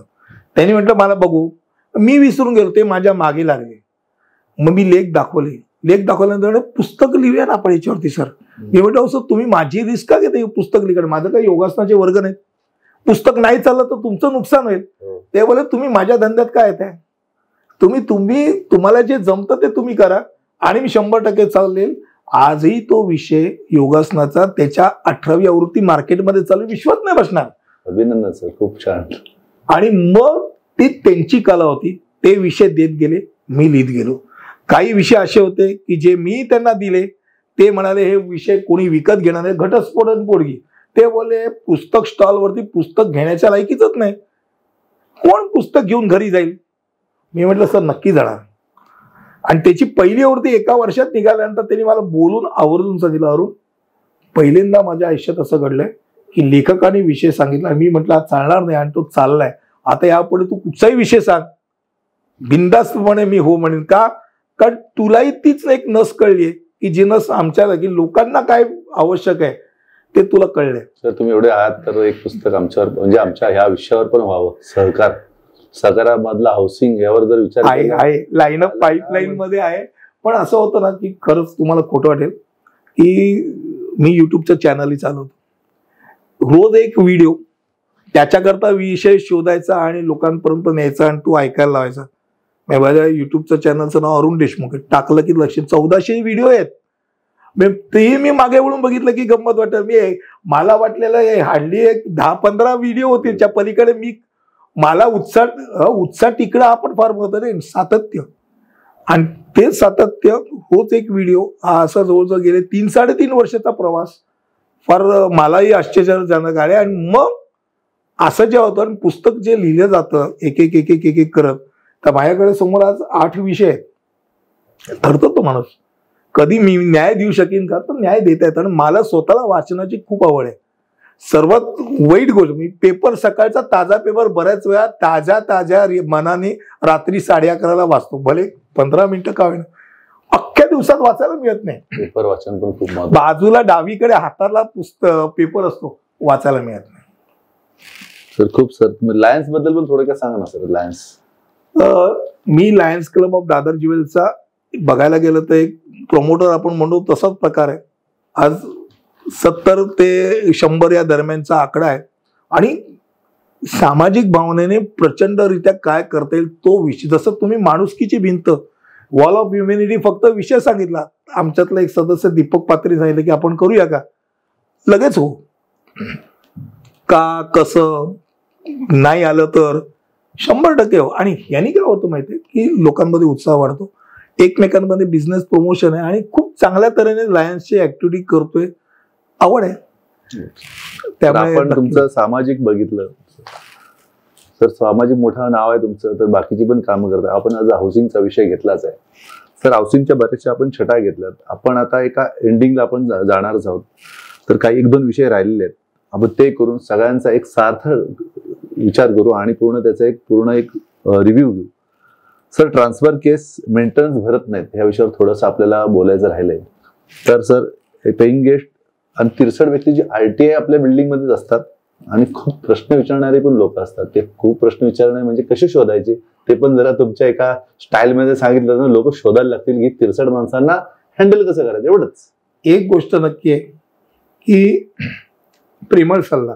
त्यांनी म्हटलं मला बघू. मी विसरून गेलो, ते माझ्या मागे लागले. मग मी लेख दाखवल्यानंतर पुस्तक लिहूया ना आपण याच्यावरती सर. मी म्हटलं असं तुम्ही माझी रिस्क का घेता पुस्तक लिहिणं? माझं काही योगासनाचे वर्ग नाहीत. पुस्तक नाही चाललं तर तुमचं नुकसान होईल. ते बोले तुम्ही माझ्या धंद्यात काय येत आहे? तुम्हाला जे जमतं ते तुम्ही करा आणि मी 100% चालेल. आजही तो विषय योगासनाचा त्याच्या 18वी आवृत्ती मार्केटमध्ये चालू, विश्वास नाही बसणार. अभिनंदन सर, खूप छान. आणि मग ती त्यांची कला होती, ते विषय देत गेले, मी लिहित गेलो. काही विषय असे होते की जे मी त्यांना दिले ते म्हणाले हे विषय कोणी विकत घेणार नाही. घटस्फोट पोडगी ते बोलले पुस्तक स्टॉलवरती पुस्तक घेण्याच्या लायकीच नाही, कोण पुस्तक घेऊन घरी जाईल? मी म्हटलं सर नक्की जाणार. आणि त्याची पहिली आवृत्ती 1 वर्षात निघाल्यानंतर त्यांनी मला बोलून आवर्जून सांगितलं, अरुण पहिल्यांदा माझ्या आयुष्यात असं घडलंय की लेखकाने विषय सांगितला. मी म्हटलं आज चालणार नाही आणि तो चाललाय. आता यापुढे तू कुठचाही विषय सांग, बिनधास्तपणे मी हो म्हणेन. का? कारण तुलाही तीच एक नस कळलीये की जी नस आमच्या की लोकांना काय आवश्यक आहे ते तुला कळलंय. सर तुम्ही एवढे आहात तर एक पुस्तक आमच्यावर म्हणजे आमच्या ह्या विषयावर पण व्हावं. सहकारामधला हाऊसिंग यावर जर विचार आहे लाईनअप पाईपलाईन मध्ये आहे. पण असं होतं ना की खरंच तुम्हाला खोटं वाटेल की मी युट्यूबचं चॅनलही चालवतो. रोज एक व्हिडिओ त्याच्याकरता विषय शोधायचा आणि लोकांपर्यंत न्यायचा आणि तो ऐकायला लावायचा. माझ्या युट्यूबचं चॅनलचं नाव अरुण देशमुख आहे. टाकलं की लक्ष 1400 व्हिडिओ आहेत. तेही मी मागे वळून बघितलं की गंमत वाटत. मला वाटलेलं हार्डली एक 10-15 व्हिडिओ होते. त्या पलीकडे मला उत्साह टिकणं आपण फार महत्व रे, सातत्य. आणि ते सातत्य होच एक व्हिडिओ हा असा जवळजवळ गेले 3-3.5 वर्षाचा प्रवास फार मलाही आश्चर्यजनक आहे. आणि मग असं जे होतं आणि पुस्तक जे लिहिलं जातं एक एक एक एक एक एक करत, तर माझ्याकडे समोर आज 8 विषय आहेत. ठरतो तो माणूस कधी मी न्याय देऊ शकेन का, तर न्याय देता येतं. आणि मला स्वतःला वाचनाची खूप आवड आहे. सर्वात वाईट गोष्ट, मी पेपर सकाळचा ताजा पेपर बऱ्याच वेळा ताज्या मनाने रात्री 11:30ला वाचतो, भले 15 मिनिटं का होईना. अख्ख्या दिवसात वाचायला मिळत नाही. पेपर वाचन पण खूप महत्त्वाचं. बाजूला डावीकडे हाताला पुस्तक पेपर असतो, वाचायला मिळत नाही. सर खूप सर लायन्स बद्दल पण थोडं काय सांगा ना सर. लायन्स मी लायन्स क्लब ऑफ दादर ज्वेलचा बघायला गेलं तर एक प्रमोटर आपण म्हणू तसाच प्रकार आहे. आज 70 ते 100 या दरम्यानचा आकडा आहे. आणि सामाजिक भावनेने प्रचंडरित्या काय करता येईल तो विषय, जसं तुम्ही माणुसकीची भिंत वॉल ऑफ ह्युमॅनिटी फक्त विषय सांगितला, आमच्यातला एक सदस्य दीपक पात्री सांगितलं की आपण करूया का, लगेच हो. का कसं नाही आलं तर 100% हो. आणि यांनी काय होतं माहितीये की लोकांमध्ये उत्साह वाढतो, एकमेकांमध्ये बिझनेस प्रमोशन आहे आणि खूप चांगल्या तऱ्हेने लायन्सची ऍक्टिव्हिटी करतोय. आवड आहे. त्यामुळे आपण तुमचं सामाजिक बघितलं सर, सामाजिक मोठं नाव आहे तुमचं, तर बाकीची पण कामं करताय. आपण आज हाऊसिंगचा विषय घेतलाच आहे सर. हाऊसिंगच्या बऱ्याचशा आपण छटा घेतल्यात. आपण आता एका एंडिंगला आपण जाणारच आहोत, तर काही 1-2 विषय राहिलेले आहेत. आपण ते करून सगळ्यांचा एक सार्थक विचार करू आणि पूर्ण एक रिव्ह्यू घेऊ. सर ट्रान्सफर केस मेंटेनन्स भरत नाहीत, ह्या विषयावर थोडंसं आपल्याला बोलायचं राहिलंय. तर सर पेईंग गेस्ट आणि 63 व्यक्ती जी RTI आपल्या बिल्डिंगमध्येच असतात आणि खूप प्रश्न विचारणारे पण लोक असतात. ते खूप प्रश्न विचारणे म्हणजे कसे शोधायचे ते पण जरा तुमच्या एका स्टाईलमध्ये सांगितलं तर लोक शोधायला लागतील की 63 माणसांना हँडल कसं करायचं. एवढंच एक गोष्ट नक्की आहे की प्रेमळ सल्ला,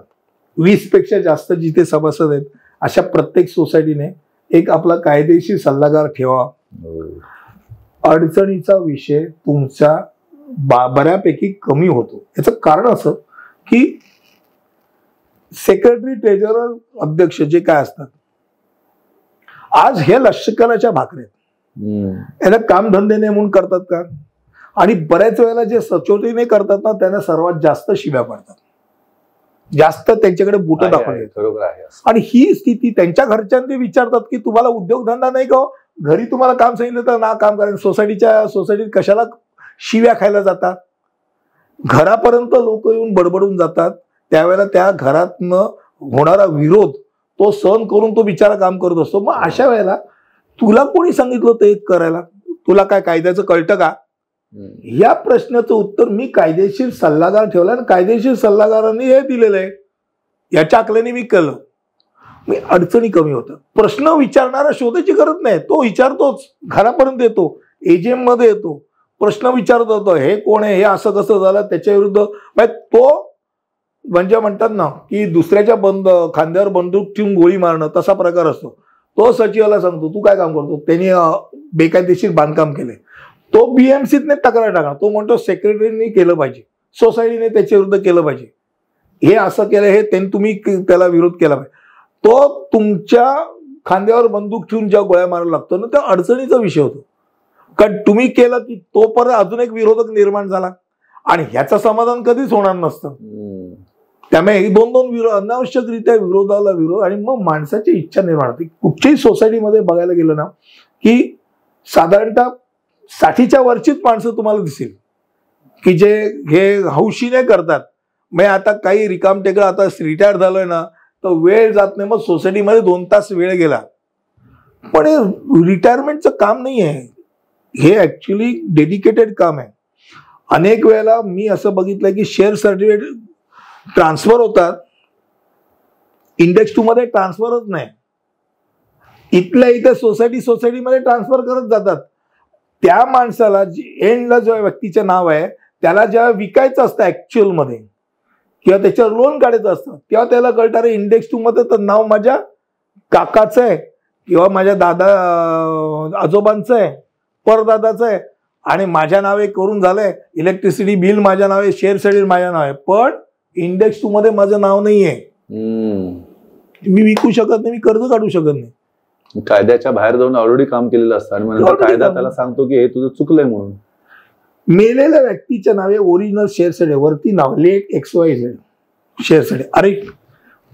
20 पेक्षा जास्त जिथे सभासद आहेत अशा प्रत्येक सोसायटीने एक आपला कायदेशीर सल्लागार ठेवा. अडचणीचा विषय तुमचा बऱ्यापैकी कमी होतो. याचं कारण असं की सेक्रेटरी, ट्रेजरर, अध्यक्ष जे काय असतात आज हे लष्कराच्या भाकऱ्या आहेत. याला कामधंदे नाही म्हणून करतात का, आणि बऱ्याच वेळेला जे सचोटीने करतात ना त्यांना सर्वात जास्त शिव्या पडतात, जास्त त्यांच्याकडे बुट दाखवले. बरोबर आहे. आणि ही स्थिती त्यांच्या घरच्यांनी विचारतात की तुम्हाला उद्योगधंदा नाही का, घरी तुम्हाला काम सांगितलं तर ना काम करायचं, सोसायटीत कशाला शिव्या खायला जातात. घरापर्यंत लोक येऊन बडबडून जातात. त्यावेळेला त्या घरातनं होणारा विरोध तो सहन करून तो बिचारा काम करत असतो. मग अशा वेळेला तुला कोणी सांगितलं होतं एक करायला, तुला काय कायद्याचं कळतं का, या प्रश्नाचं उत्तर मी कायदेशीर सल्लागार ठेवला आणि कायदेशीर सल्लागारांनी हे दिलेलं आहे. याच्या आकल्याने मी केलं, मी अडचणी कमी होतात. प्रश्न विचारणारा शोधायची गरज नाही, तो विचारतोच, घरापर्यंत येतो, एजीएम मध्ये येतो, प्रश्न विचारत होतो हे कोण आहे, हे असं कसं झालं, त्याच्या विरुद्ध तो म्हणजे म्हणतात ना की दुसऱ्याच्या खांद्यावर बंदूक ठेवून गोळी मारणं तसा प्रकार असतो. तो सचिवाला सांगतो तू काय काम करतो, त्यांनी बेकायदेशीर बांधकाम केले, तो BMCने तक्रार टाकणार, तो म्हणतो सेक्रेटरीने केलं पाहिजे, सोसायटीने त्याच्या विरुद्ध केलं पाहिजे, हे असं केलं, हे त्यांनी तुम्ही त्याला विरोध केला पाहिजे. तो तुमच्या खांद्यावर बंदूक ठेवून ज्या गोळ्या मारायला लागतो ना त्या अडचणीचा विषय होतो. कारण तुम्ही केलं की तो परत अजून एक विरोधक निर्माण झाला आणि ह्याचं समाधान कधीच होणार नसतं. त्यामुळे 2-2 अनावश्यकरित्या विरोधाला विरोध आणि मग माणसाची इच्छा निर्माण होती. कुठच्याही सोसायटीमध्ये बघायला गेलं ना की साधारणतः 60च्या वरचीच माणसं तुम्हाला दिसेल की जे हे हौशीने करतात. मग आता काही रिकाम टेकडा, आता रिटायर झालोय ना तर वेळ जात नाही, मग सोसायटीमध्ये 2 तास वेळ गेला. पण हे रिटायरमेंटचं काम नाही आहे, हे ऍक्च्युली डेडिकेटेड काम आहे. अनेक वेळेला मी असं बघितलं की शेअर सर्टिफिकेट ट्रान्सफर होतात, इंडेक्स 2 मध्ये ट्रान्सफरच नाही, इथल्या इथे सोसायटीमध्ये ट्रान्सफर करत जातात. त्या माणसाला एंडला जो व्यक्तीचं नाव आहे त्याला जेव्हा विकायचं असतं ऍक्च्युअल मध्ये किंवा त्याच्यावर लोन काढायचं असतं तेव्हा त्याला कळतं रे इंडेक्स 2 मध्ये तर नाव माझ्या काकाचं आहे किंवा माझ्या आजोबांचं आहे, परदादाचं आहे आणि माझ्या नावे करून झालंय, इलेक्ट्रिसिटी बिल माझ्या नावे, शेअर सर्टिफिकेट माझ्या नावे, पण इंडेक्स 2 मध्ये माझं नाव नाहीये. मी विकू शकत नाही, मी कर्ज काढू शकत नाही. कायद्याच्या बाहेर जाऊन ऑलरेडी काम केलेलं असतं आणि म्हणून कायदा त्याला सांगतो की हे तुझं चुकलंय म्हणून. मेलेल्या व्यक्तीच्या नावे ओरिजिनल शेअर सर्टिफिकेट वरती now let XYZ share certificate. अरे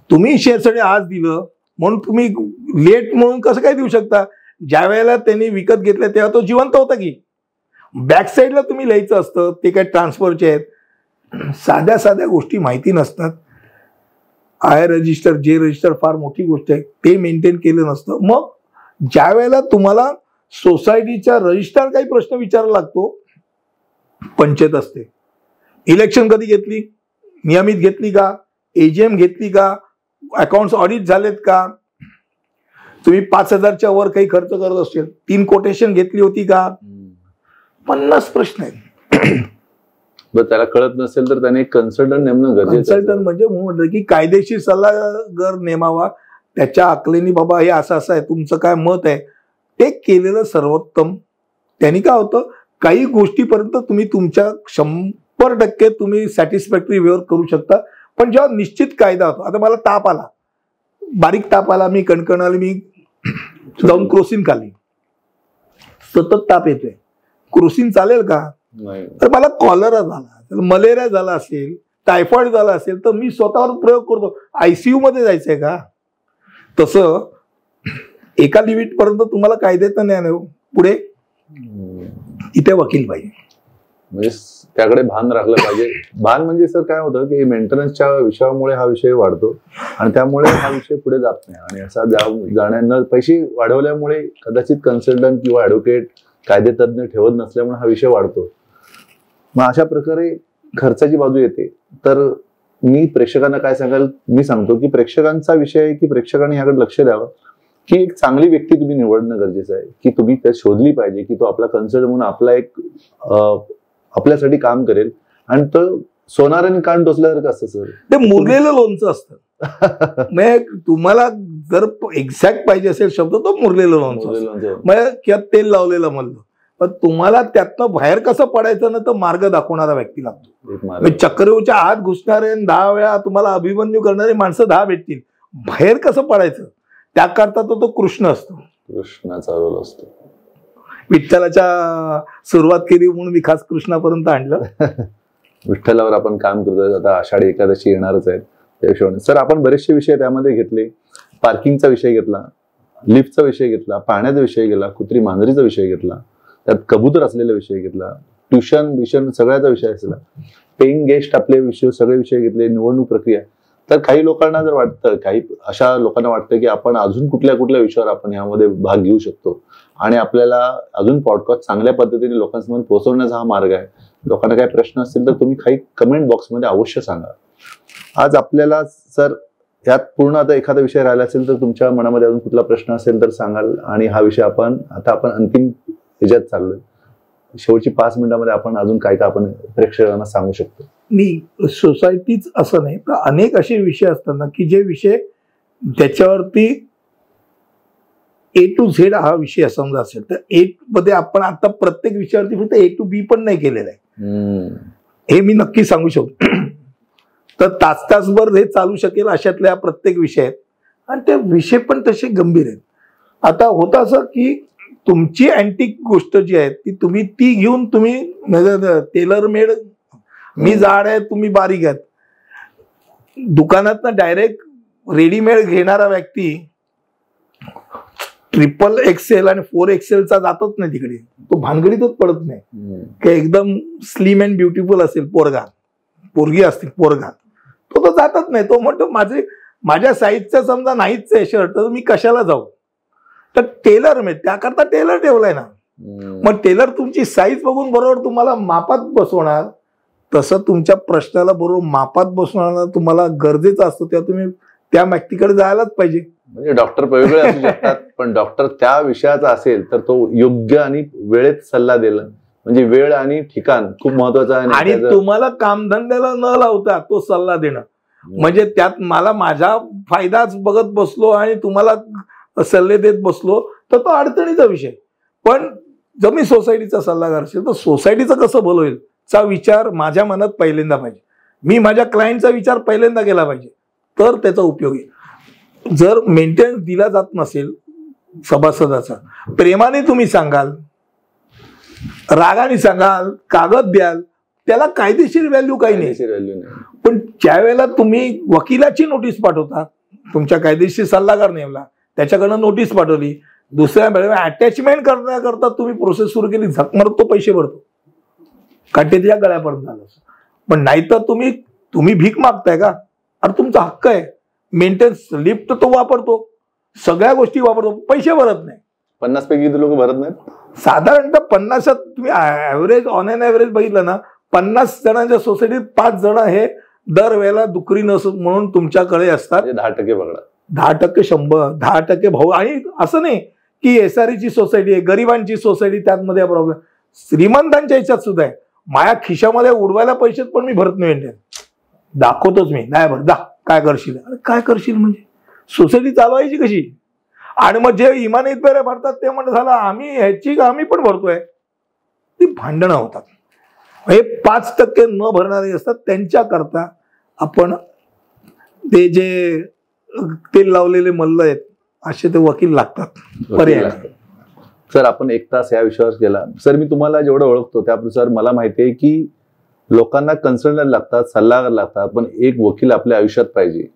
तुम्ही शेअरसाठी आज दिलं म्हणून तुम्ही लेट म्हणून कसं काय देऊ शकता? ज्या वेळेला त्यांनी विकत घेतलं तेव्हा तो जिवंत होता की. बॅक साईडला तुम्ही लिहायचं असतं, ते काय ट्रान्सफरचे आहेत. साध्या साध्या गोष्टी माहिती नसतात. आय रजिस्टर, जे रजिस्टर फार मोठी गोष्ट आहे, ते मेंटेन केलं नसतं. मग ज्या वेळेला तुम्हाला सोसायटीच्या रजिस्टर काही प्रश्न विचारायला लागतो, पंचायत असते. इलेक्शन कधी घेतली, नियमित घेतली का, एजीएम घेतली का, अकाउंट्स ऑडिट झालेत का, तुम्ही 5,000च्या वर काही खर्च करत असेल, 3 कोटेशन घेतली होती का, 50 प्रश्न आहेत. त्याला कळत नसेल तर त्याने एक कन्सल्टंट नेमणं गरजेचं. कन्सल्टंट म्हणजे म्हटलं की कायदेशीर सल्लागार नेमावा, त्याच्या अकलेनी बाबा हे असं असं आहे, तुमचं काय मत आहे, ते केलेलं सर्वोत्तम. त्यांनी काय होतं, काही गोष्टीपर्यंत तुम्ही तुमच्या 100% तुम्ही सॅटिस्फॅक्टरी वेवर करू शकता. पण जेव्हा निश्चित कायदा होतो, आता मला ताप आला, बारीक ताप आला, मी कणकण आली, मी जाऊन क्रोसिन खाल्ली, सतत ताप येतोय, क्रोसिन चालेल का? तर मला कॉलरा झाला, मलेरिया झाला असेल, टायफॉइड झाला असेल, तर मी स्वतःवर प्रयोग करतो. ICU मध्ये जायचंय का? तसं एका लिमिट पर्यंत तुम्हाला कायद्याचं ज्ञान पुढे इथे वकील पाहिजे. म्हणजे त्याकडे भान राखलं पाहिजे. भान म्हणजे सर काय होतं की मेंटेनन्सच्या विषयामुळे हा विषय वाढतो आणि त्यामुळे हा विषय पुढे जात नाही. आणि असा जाण्यानं पैसे वाढवल्यामुळे कदाचित कन्सल्टंट किंवा ऍडव्होकेट, कायदेतज्ञ ठेवत नसल्यामुळे हा विषय वाढतो. मग अशा प्रकारे खर्चाची बाजू येते. तर मी प्रेक्षकांना काय सांगाल, मी सांगतो की प्रेक्षकांचा विषय आहे की प्रेक्षकांनी ह्याकडे लक्ष द्यावं की एक चांगली व्यक्ती तुम्ही निवडणं गरजेचं आहे, की तुम्ही त्या शोधली पाहिजे की तो आपला कन्सल्टंट म्हणून आपला एक आपल्यासाठी काम करेल. आणि तो सोनाराने कान टोचल्यासारखं असतं सर, ते मुरलेलं लोणचं असतं. मग तुम्हाला जर एक्झॅक्ट पाहिजे असेल शब्द, तो मुरलेलं लोणचं, मग किंवा तेल लावलेलं म्हणलं. पण तुम्हाला त्यातनं बाहेर कसं पडायचं ना, तर मार्ग दाखवणारा व्यक्ती लागतो. चक्रव्यूहच्या आत घुसणारे 10 वेळा तुम्हाला अभिमन्यू करणारे माणसं 10 भेटतील. बाहेर कसं पडायचं त्याकरता तो कृष्ण असतो, कृष्णाचा रोल असतो. विठ्ठलाच्या सुरुवात केली म्हणून मी खास कृष्णापर्यंत आणलं. विठ्ठलावर आपण काम करतोय. आता आषाढी एकादशी येणारच आहे, त्या हिशोबाने सर आपण बरेचसे विषय त्यामध्ये घेतले. पार्किंगचा विषय घेतला, लिफ्टचा विषय घेतला, पाण्याचा विषय घेतला, कुत्री मांजरीचा विषय घेतला, त्यात कबूतर असलेला विषय घेतला, ट्युशन विषय सगळ्याचा विषय असला, पेइंग गेस्ट आपले विषय सगळे विषय घेतले, निवडणूक प्रक्रिया. तर काही लोकांना जर वाटतं, काही अशा लोकांना वाटतं की आपण अजून कुठल्या कुठल्या विषयावर आपण यामध्ये भाग घेऊ शकतो आणि आपल्याला अजून पॉडकास्ट चांगल्या पद्धतीने लोकांसमोर पोहोचवण्याचा हा मार्ग आहे. लोकांना काही प्रश्न असतील तर तुम्ही काही कमेंट बॉक्समध्ये अवश्य सांगा. आज आपल्याला सर यात पूर्ण आता एखादा विषय राहिला असेल तर तुमच्या मनामध्ये अजून कुठला प्रश्न असेल तर सांगाल. आणि हा विषय आपण अंतिम ह्याच्यात चाललोय. शेवटची 5 मिनिटांमध्ये आपण अजून काय काय आपण प्रेक्षकांना सांगू शकतो? मी सोसायटीच असं नाही तर अनेक असे विषय असतात ना की जे विषय ज्याच्यावरती A to Z हा विषय समजा असेल तर A मध्ये आपण आता प्रत्येक विषयावरती फक्त A to B पण नाही केलेलं आहे, हे मी नक्की सांगू शकतो. तर तासभर हे चालू शकेल अशातल्या प्रत्येक विषय आहेत आणि ते विषय पण तसे गंभीर आहेत. आता होतं असं की तुमची अँटिक गोष्ट जी आहे ती घेऊन तुम्ही टेलर मेड, मी जाड आहे तुम्ही बारीक आहेत, दुकानात ना डायरेक्ट रेडीमेड घेणारा व्यक्ती XXL आणि 4XL जातच नाही तिकडे, तो भानगडीतच पडत नाही. की एकदम स्लिम अँड ब्युटिफुल असेल पोरगी असतील पोरगा, तो जातच नाही. तो म्हणतो माझ्या साईजचा समजा नाहीच आहे शर्ट, तर मी कशाला जाऊ. तर टेलर मेड त्याकरता टेलर ठेवलाय ना. मग टेलर तुमची साईज बघून बरोबर तुम्हाला मापात बसवणार, तसं तुमच्या प्रश्नाला बरोबर मापात बसवणार तुम्हाला गरजेचं असतं. तेव्हा तुम्ही त्या व्यक्तीकडे जायलाच पाहिजे. म्हणजे डॉक्टर वेगवेगळे असू शकतात पण डॉक्टर त्या विषयाचा असेल तर तो योग्य आणि वेळेत सल्ला दिला. म्हणजे वेळ आणि ठिकाण खूप महत्वाचं आहे. आणि तुम्हाला कामधंद्याला न लावता तो सल्ला देणं, म्हणजे त्यात मला माझा फायदाच बघत बसलो आणि तुम्हाला सल्ले देत बसलो तर तो अडचणीचा विषय. पण जर मी सोसायटीचा सल्लागार असेल तर सोसायटीचं कसं भलं होईल चा विचार माझ्या मनात पहिल्यांदा पाहिजे. मी माझ्या क्लायंटचा विचार पहिल्यांदा केला पाहिजे, तर त्याचा उपयोग आहे. जर मेंटेनन्स दिला जात नसेल सभासदाचा, प्रेमाने तुम्ही सांगाल, रागाने सांगाल, कागद द्याल, त्याला कायदेशीर व्हॅल्यू काही नाही. पण ज्या वेळेला तुम्ही वकिलाची नोटीस पाठवता तुमच्या कायदेशीर सल्लागार नेमला, त्याच्याकडनं नोटीस पाठवली, दुसऱ्या वेळेला अटॅचमेंट करण्याकरता तुम्ही प्रोसेस सुरू केली, झक मारत तो पैसे भरतो, काटे त्या गळ्यापर्यंत झालं. पण नाहीतर तुम्ही भीक मागताय का? अरे तुमचा हक्क आहे, मेंटेनन्स लिफ्ट तो वापरतो, सगळ्या गोष्टी वापरतो, पैसे भरत नाही. 50 पैकी लोक भरत नाहीत. साधारणतः 50 तुम्ही ऍव्हरेज ऑन एन ऍव्हरेज बघितलं ना, 50 जणांच्या सोसायटीत 5 जण हे दरवेळेला दुकरी नस म्हणून तुमच्याकडे असतात. 10% बघा, 10%, 100, 10% भाऊ. आणि असं नाही की एसआरईची सोसायटी आहे, गरिबांची सोसायटी, त्यामध्ये प्रॉब्लेम. श्रीमंतांच्या ह्याच्यात सुद्धा आहे. माझ्या खिशामध्ये उडवायला पैसे पण मी भरत नाही, दाखवतोच मी, नाही भर, काय करशील? अरे काय करशील म्हणजे सोसायटी चालवायची कशी? आणि मग जे इमानी इतबेरे भरतात ते म्हणतात झालं आम्ही पण भरतोय. ती भांडणं होतात. हे 5% न भरणारे असतात, त्यांच्याकरता आपण ते जे तेल लावलेले मल्ल आहेत असे ते वकील लागतात, पर्याय. सर आपण 1 तास या विषयावर केला. सर मी तुम्हाला जेवढं ओळखतो त्यानुसार मला माहिती आहे की लोकांना कन्सल्टंट लागतात, सल्लागार लागतात, पण एक वकील आपल्या आयुष्यात पाहिजे.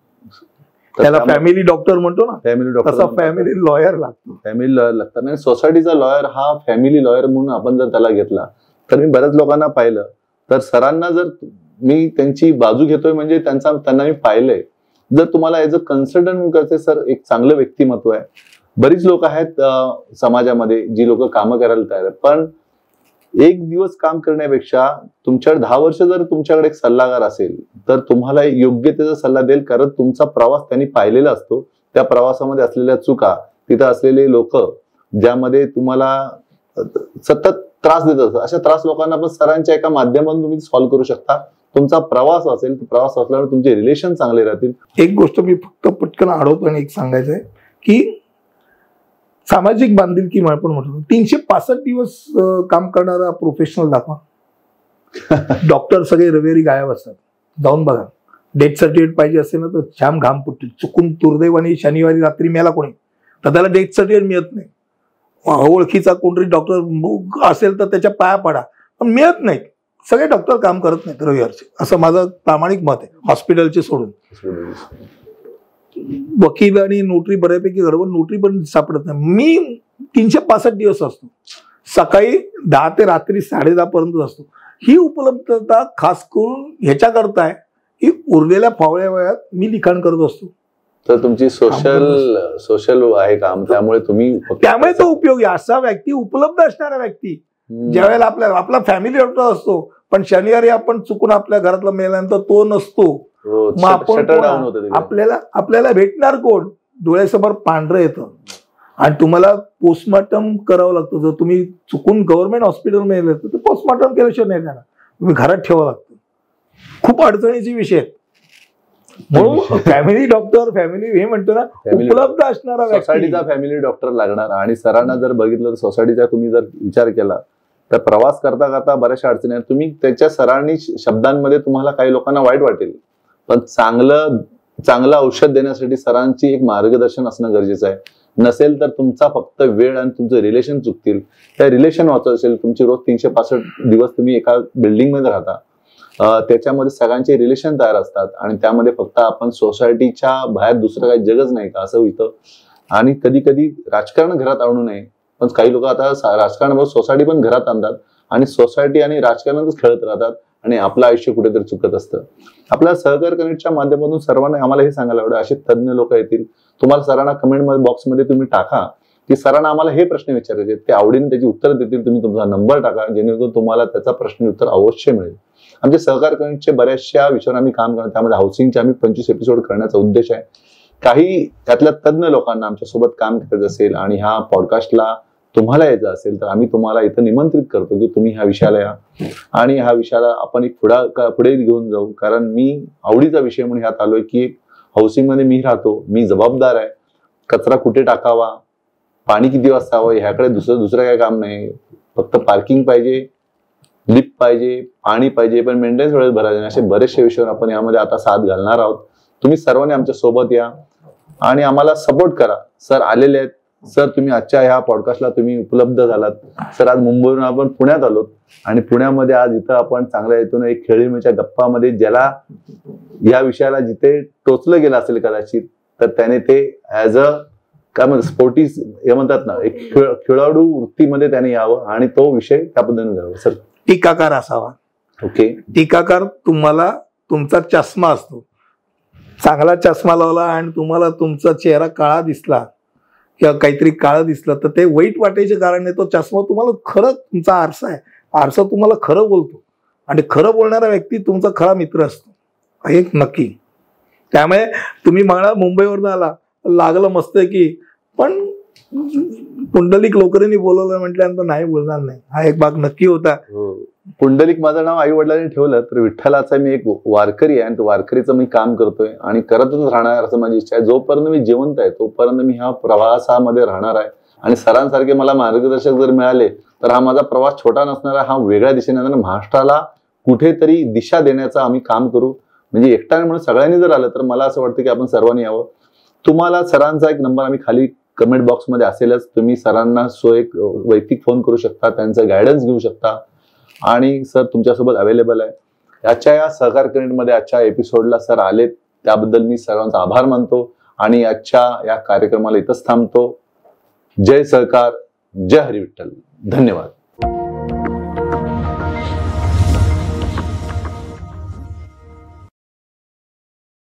त्याला फॅमिली डॉक्टर म्हणतो ना, फॅमिली डॉक्टर, फॅमिली लॉयर लागतो. फॅमिली लॉयर लागतात. आणि सोसायटीचा लॉयर हा फॅमिली लॉयर म्हणून आपण जर त्याला घेतला तर मी बऱ्याच लोकांना पाहिलं तर सरांना जर मी त्यांची बाजू घेतोय म्हणजे त्यांना मी पाहिलंय. जर तुम्हाला ऍज अ कन्सल्टंट म्हणून करायचं सर, एक चांगलं व्यक्तिमत्व आहे. बरीच लोक आहेत समाजामध्ये जी लोक कामं करायला तयार आहेत, पण एक दिवस काम करण्यापेक्षा तुमच्याकडे 10 वर्ष जर तुमच्याकडे एक सल्लागार असेल तर तुम्हाला योग्य त्याचा सल्ला देईल, कारण तुमचा प्रवास त्यांनी पाहिलेला असतो. त्या प्रवासामध्ये असलेल्या चुका, तिथं असलेले लोक ज्यामध्ये तुम्हाला सतत त्रास देत असतात, अशा त्रास लोकांना पण सरांच्या एका माध्यमातून तुम्ही सॉल्व्ह करू शकता. तुमचा प्रवास असेल, प्रवास असल्यामुळे तुमचे रिलेशन चांगले राहतील. एक गोष्ट मी फक्त पटकन आढळतो आणि एक सांगायचं आहे की सामाजिक बांधिलकी आपण म्हणतो 365 दिवस काम करणारा प्रोफेशनल दाखवा. डॉक्टर सगळे रविवारी गायब असतात, जाऊन बघा. डेथ सर्टिफिकेट पाहिजे असेल ना तर छान घाम फुटतील. चुकून दुर्दैवाने शनिवारी रात्री मेला कोणी तर त्याला डेथ सर्टिफिकेट मिळत नाही. ओळखीचा कोणतरी डॉक्टर असेल तर त्याच्या पाया पडा, पण मिळत नाही. सगळे डॉक्टर काम करत नाहीत रविवारचे, असं माझं प्रामाणिक मत आहे, हॉस्पिटलचे सोडून. वकील आणि नोटरी बऱ्यापैकी गडबड, नोटरी पण सापडत नाही. मी 365 दिवस असतो, सकाळी 10 ते रात्री 10:30 पर्यंत असतो. ही उपलब्धता खास करून ह्याच्याकरता आहे की उरलेल्या फावळ्या वेळात मी लिखाण करत असतो. तर तुमची सोशल आहे काम, त्यामुळे तो उपयोगी असा व्यक्ती, उपलब्ध असणारा व्यक्ती. ज्या वेळेला आपला फॅमिली डॉक्टर असतो, पण शनिवारी आपण चुकून आपल्या घरातला मेल्यानंतर तो नसतो, मग आपण आपल्याला भेटणार कोण? डोळ्यासमोर पांढरं येतं आणि तुम्हाला पोस्टमॉर्टम करावं लागतं. जर तुम्ही चुकून गव्हर्नमेंट हॉस्पिटल मध्ये तर पोस्टमॉर्टम केल्याशिवाय नाही जाणार, तुम्ही घरात ठेवावं लागतं. खूप अडचणीचे विषय आहेत. म्हणून फॅमिली डॉक्टर, फॅमिली हे म्हणतो ना, उपलब्ध असणारा सोसायटीचा फॅमिली डॉक्टर लागणार. आणि सरांना जर बघितलं तर सोसायटीचा तुम्ही जर विचार केला तर प्रवास करता करता बऱ्याचशा अडचणी आहेत. तुम्ही त्याच्या सरांनी शब्दांमध्ये तुम्हाला काही लोकांना वाईट वाटेल, पण चांगलं औषध देण्यासाठी सरांची एक मार्गदर्शन असणं गरजेचं आहे. नसेल तर तुमचा फक्त वेळ आणि तुमचं रिलेशन चुकतील. त्या रिलेशन वाचत असेल, तुमची रोज 365 दिवस तुम्ही एका बिल्डिंग मध्ये राहता, त्याच्यामध्ये सगळ्यांचे रिलेशन तयार असतात आणि त्यामध्ये फक्त आपण सोसायटीच्या बाहेर दुसरं काही जगच नाही का असं होतं. आणि कधी कधी राजकारण घरात आणू नये, पण काही लोक आता राजकारण सोसायटी पण घरात आणतात आणि सोसायटी आणि राजकारणातच खेळत राहतात आणि आपलं आयुष्य कुठेतरी चुकत असतं. आपल्या सहकार कनेक्टच्या माध्यमातून सर्वांना आम्हाला हे सांगायला आवडेल, असे तज्ञ लोक येतील. तुम्हाला सरांना कमेंट बॉक्समध्ये तुम्ही टाका की सरांना आम्हाला हे प्रश्न विचारायचे, ते आवडीने त्याची उत्तर देतील. तुम्ही तुमचा नंबर टाका, जेणेकरून तुम्हाला त्याचा प्रश्न उत्तर अवश्य मिळेल. आमचे सहकार कनेक्टचे बऱ्याचशा विषयावर आम्ही काम करतो, त्यामध्ये हाऊसिंगचे आम्ही 25 एपिसोड करण्याचा उद्देश आहे. काही त्यातल्या तज्ञ लोकांना आमच्यासोबत काम करायचं असेल आणि ह्या पॉडकास्टला तुम्हाला यायचं असेल तर आम्ही तुम्हाला इथं निमंत्रित करतो की तुम्ही ह्या विषयाला या आणि ह्या विषयाला आपण एक पुढे घेऊन जाऊ. कारण मी आवडीचा विषय म्हणून ह्यात आलोय की हाऊसिंग मध्ये मी राहतो, मी जबाबदार आहे. कचरा कुठे टाकावा, पाणी किती वाजता हवं, ह्याकडे दुसरं काही काम नाही. फक्त पार्किंग पाहिजे, लिफ्ट पाहिजे, पाणी पाहिजे, पण मेंटेनन्स वेळेस भरायचे नाही. असे बरेचसे विषयावर आपण यामध्ये आता साथ घालणार आहोत. तुम्ही सर्वांनी आमच्या सोबत या आणि आम्हाला सपोर्ट करा. सर आलेले आहेत. सर तुम्ही आजच्या ह्या पॉडकास्टला तुम्ही उपलब्ध झालात. सर आज मुंबईवरून आपण पुण्यात आलोत आणि पुण्यामध्ये आज इथं आपण चांगल्या हेतून एक खेळीमेळीच्या गप्पामध्ये ज्याला या विषयाला जिथे टोचलं गेलं असेल कदाचित तर त्याने ते ऍज अ काय म्हणतात स्पोर्टी हे म्हणतात ना एक खेळाडू वृत्तीमध्ये त्याने यावं आणि तो विषय त्या पद्धतीने घ्यावा. सर टीकाकार असावा. ओके. टीकाकार तुम्हाला तुमचा चष्मा असतो, चांगला चष्मा लावला आणि तुम्हाला तुमचा चेहरा काळा दिसला किंवा काहीतरी काळं दिसलं तर ते वाईट वाटायचे कारण आहे. तो चष्मा तुम्हाला खरं तुमचा आरसा आहे, आरसा तुम्हाला खरं बोलतो आणि खरं बोलणारा व्यक्ती तुमचा खरा मित्र असतो हे नक्की. त्यामुळे तुम्ही म्हणा मुंबईवरून आला लागलं मस्त की पण पुंडलिक लोकरेंनी बोलवलं म्हटल्यानंतर नाही बोलणार नाही, हा एक भाग नक्की होता. पुंडलिक माझं नाव आई वडिलांनी ठेवलं तर विठ्ठलाचा मी एक वारकरी आहे आणि तो वारकरीचं मी काम करतोय आणि करतच राहणार असं माझी इच्छा आहे. जोपर्यंत मी जिवंत आहे तोपर्यंत मी ह्या प्रवासामध्ये राहणार आहे आणि सरांसारखे मला मार्गदर्शक जर मिळाले तर हा माझा प्रवास छोटा नसणार आहे, हा वेगळ्या दिशेने महाराष्ट्राला कुठेतरी दिशा देण्याचा आम्ही काम करू. म्हणजे एकट्याने म्हणून सगळ्यांनी जर आलं तर मला असं वाटतं की आपण सर्वांनी यावं. तुम्हाला सरांचा एक नंबर आम्ही खाली कमेंट बॉक्समध्ये असेलच, तुम्ही सरांना एक वैयक्तिक फोन करू शकता, त्यांचं गायडन्स घेऊ शकता आणि सर तुमच्यासोबत अवेलेबल आहे. याच्या या सहकार कनेक्टमध्ये आजच्या एपिसोडला सर आले त्याबद्दल मी सर्वांचा आभार मानतो आणि आजच्या या कार्यक्रमाला इथंच थांबतो. जय सहकार, जय हरी विठ्ठल. धन्यवाद.